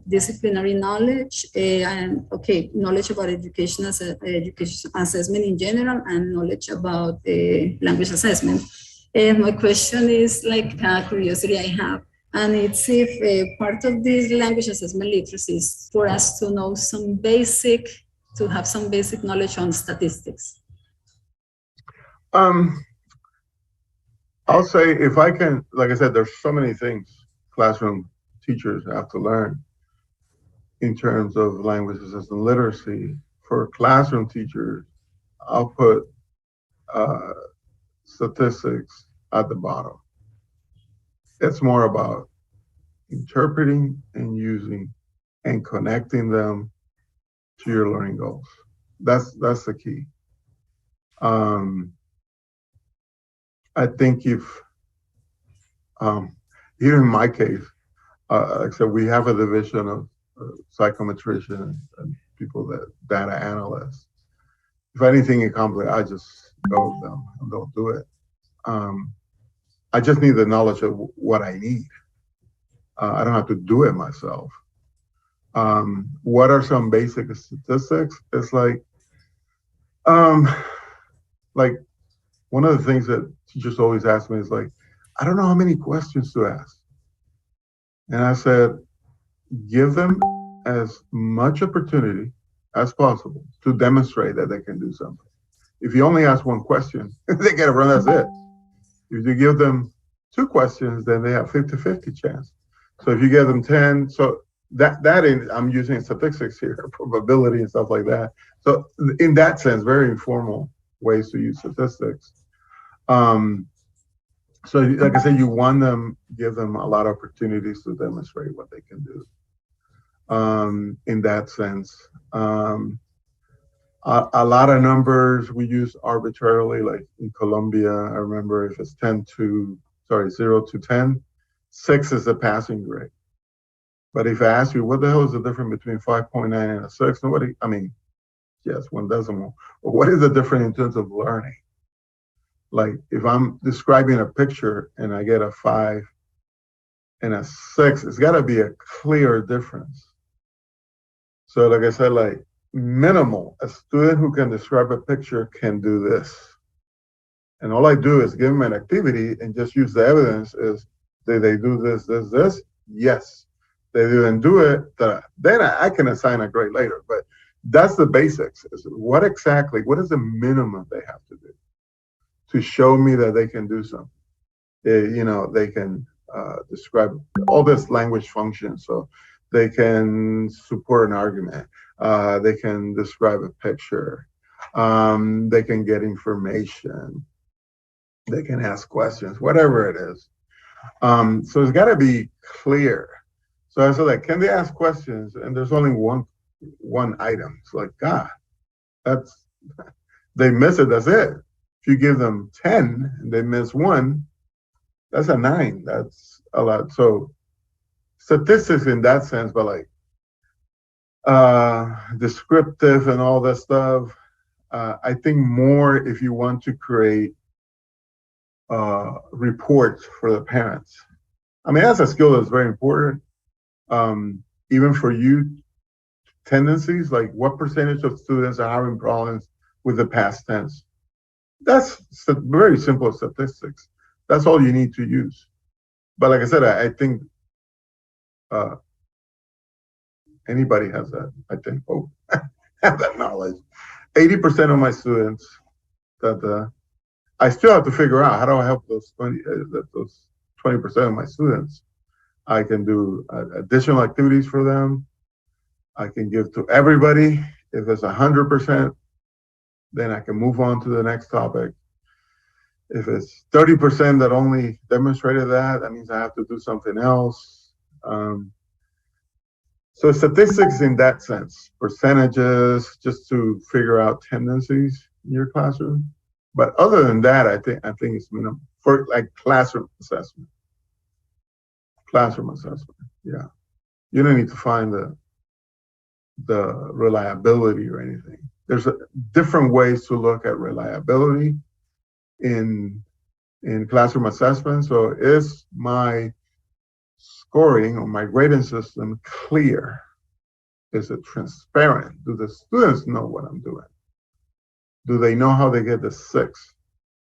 disciplinary knowledge, and knowledge about education assessment in general, and knowledge about language assessment. And my question is like a curiosity I have, and it's if part of this language assessment literacy is for us to know to have some basic knowledge on statistics. I'll say if I can, like I said, there's so many things classroom teachers have to learn in terms of language assessment literacy. For classroom teachers, I'll put statistics at the bottom. It's more about interpreting and using and connecting them to your learning goals. That's the key. I think if, here in my case, like I said, we have a division of psychometricians and people that data analysts. If anything is complex, I just go with them and they'll do it. I just need the knowledge of what I need. I don't have to do it myself. What are some basic statistics? It's like one of the things that teachers always ask me is like, I don't know how many questions to ask. And I said, give them as much opportunity as possible to demonstrate that they can do something. If you only ask 1 question, they get it wrong, that's it. If you give them 2 questions, then they have 50-50 chance. So if you give them 10, so I'm using statistics here, probability and stuff like that. So in that sense, very informal ways to use statistics. So like I said, you want them, give them a lot of opportunities to demonstrate what they can do. In that sense, a lot of numbers we use arbitrarily, like in Colombia, I remember if it's 0 to 10, 6 is the passing grade. But if I ask you, what the hell is the difference between 5.9 and a 6? Nobody, I mean, yes, 1 decimal. But what is the difference in terms of learning? Like if I'm describing a picture and I get a 5 and a 6, it's got to be a clear difference. So like I said, like minimal, a student who can describe a picture can do this. And all I do is give them an activity and just use the evidence is, did they do this? Yes. They didn't do it, then I can assign a grade later. But that's the basics. Is what is the minimum they have to do to show me that they can do something? They can describe all this language functions. So they can support an argument. They can describe a picture. They can get information. They can ask questions, whatever it is. So it's got to be clear. So I said, like, can they ask questions? And there's only one item. It's like, God, they miss it, that's it. If you give them 10 and they miss 1, that's a 9. That's a lot. So statistics in that sense, but like descriptive and all that stuff, I think more if you want to create reports for the parents. I mean, that's a skill that's very important. Even for you, tendencies, like what percentage of students are having problems with the past tense? That's very simple statistics. That's all you need to use. But like I said, I think Anybody has that, I think. Oh, have that knowledge. 80% of my students that I still have to figure out how do I help those 20% of my students. I can do additional activities for them. I can give to everybody. If it's 100%, then I can move on to the next topic. If it's 30% that only demonstrated that means I have to do something else. So statistics in that sense, percentages, just to figure out tendencies in your classroom. But other than that, I think it's minimum for like classroom assessment. Classroom assessment, yeah. You don't need to find the reliability or anything. There's different ways to look at reliability in classroom assessment. So is my scoring or my grading system clear? Is it transparent? Do the students know what I'm doing? Do they know how they get the 6?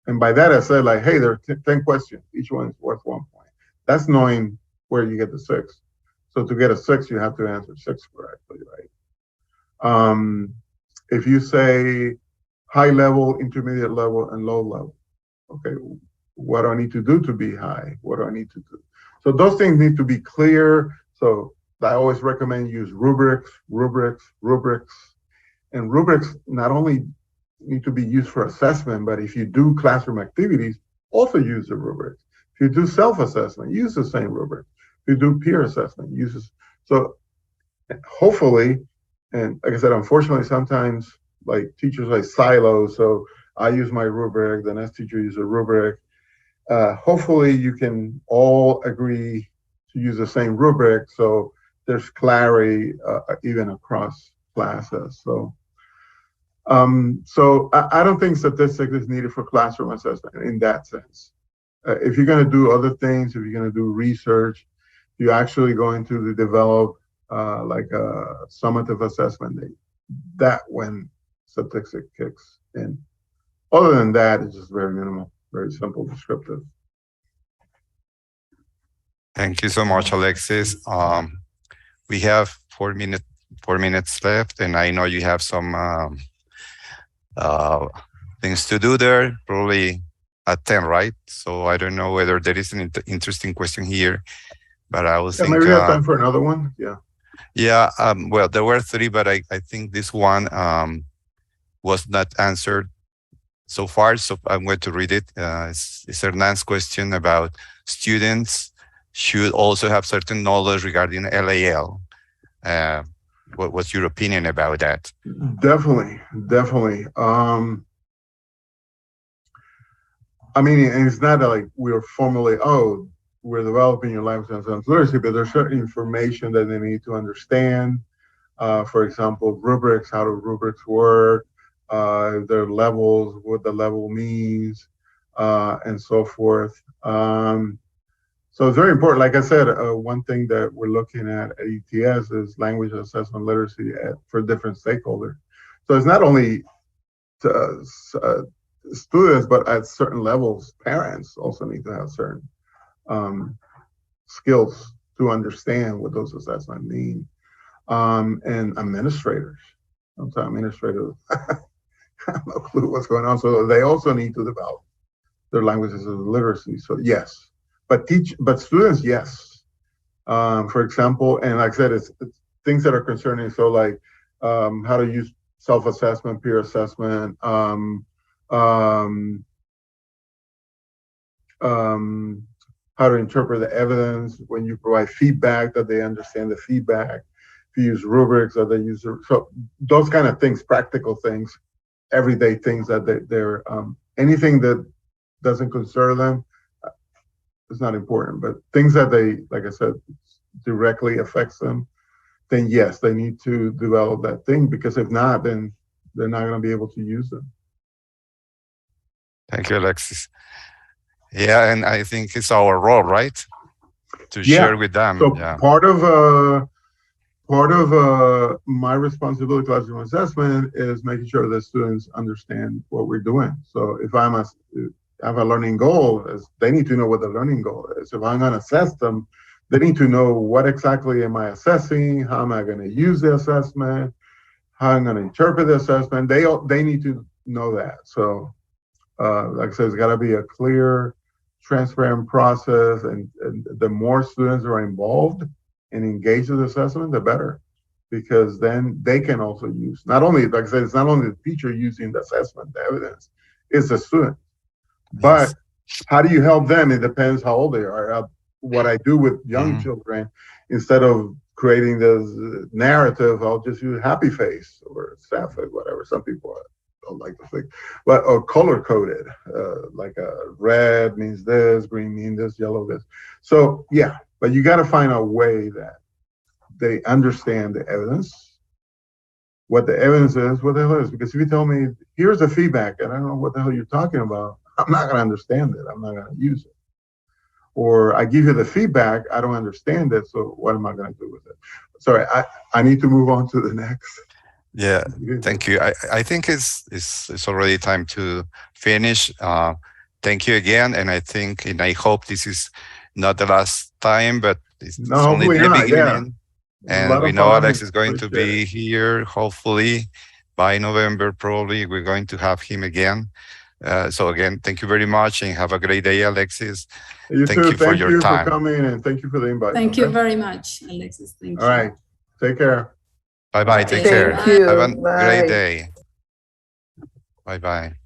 And by that I said, like, hey, there are 10 questions. Each one is worth 1 point. That's knowing where you get the 6. So to get a 6, you have to answer 6 correctly, right? If you say high level, intermediate level, and low level, okay, what do I need to do to be high? What do I need to do? So those things need to be clear. So I always recommend use rubrics. And rubrics not only need to be used for assessment, but if you do classroom activities, also use the rubrics. If you do self-assessment, use the same rubric. If you do peer assessment, use this. So hopefully, and like I said, unfortunately, sometimes like teachers like silos. So I use my rubric, the next teacher uses a rubric. Hopefully you can all agree to use the same rubric so there's clarity even across classes. So I don't think statistics is needed for classroom assessment in that sense. If you're going to do other things, if you're going to do research, you're actually going to develop like a summative assessment, that when statistics kicks in. Other than that, it's just very minimal, very simple, descriptive. Thank you so much, Alexis. We have 4 minutes left, and I know you have some things to do there, probably at 10, right? So I don't know whether there is an interesting question here, but I was thinking. Maybe we have time for another one, yeah. Yeah, well, there were 3, but I think this one was not answered so far, so I'm going to read it. It's Hernan's question about students should also have certain knowledge regarding LAL. What's your opinion about that? Definitely. I mean, and it's not like we're formally, we're developing your language and science literacy, but there's certain information that they need to understand. For example, rubrics, how do rubrics work, their levels, what the level means, and so forth. So it's very important. Like I said, one thing that we're looking at ETS is language assessment literacy for different stakeholders. So it's not only students, but at certain levels, parents also need to have certain skills to understand what those assessments mean. And administrators, sometimes administrators have no clue what's going on. So they also need to develop their languages of literacy. So yes. But students, yes. For example, and like I said, it's things that are concerning. So like how to use self-assessment, peer assessment, how to interpret the evidence when you provide feedback, that they understand the feedback. If you use rubrics, that they use so those kind of things, practical things, everyday things that they're anything that doesn't concern them. It's not important, but things that they, like I said, directly affects them, then yes, they need to develop that thing, because if not, then they're not going to be able to use them. Thank you, Alexis. Yeah, and I think it's our role, right, to share with them. So part of my responsibility classroom assessment is making sure that students understand what we're doing. So if I have a learning goal, they need to know what the learning goal is. If I'm going to assess them, They need to know what exactly am I assessing, how am I going to use the assessment, how I'm going to interpret the assessment. They need to know that. So like I said, it's got to be a clear, transparent process, and the more students are involved and engaged with the assessment, the better, because then they can also use, not only, like I said, it's not only the teacher using the assessment, the evidence, it's the student. But how do you help them? It depends how old they are. What I do with young children, instead of creating this narrative, I'll just use happy face or sad face, whatever. Some people don't like to think, but or color coded, like red means this, green means this, yellow this. So yeah, but you got to find a way that they understand the evidence, what the evidence is, what the hell is. Because if you tell me, here's the feedback, and I don't know what the hell you're talking about, I'm not going to understand it. I'm not going to use it. Or I give you the feedback, I don't understand it, so what am I going to do with it? Sorry, I need to move on to the next. Yeah, thank you. I think it's already time to finish. Thank you again, and I hope this is not the last time, but it's only the beginning. Yeah. And we know Alex is going to be here, hopefully by November, probably we're going to have him again. So again, thank you very much and have a great day, Alexis. Thank you for your time. Thank you for coming and thank you for the invite. Thank you very much, Alexis. Thank you. All right. Take care. Bye-bye. Take care. Have a great day. Bye-bye.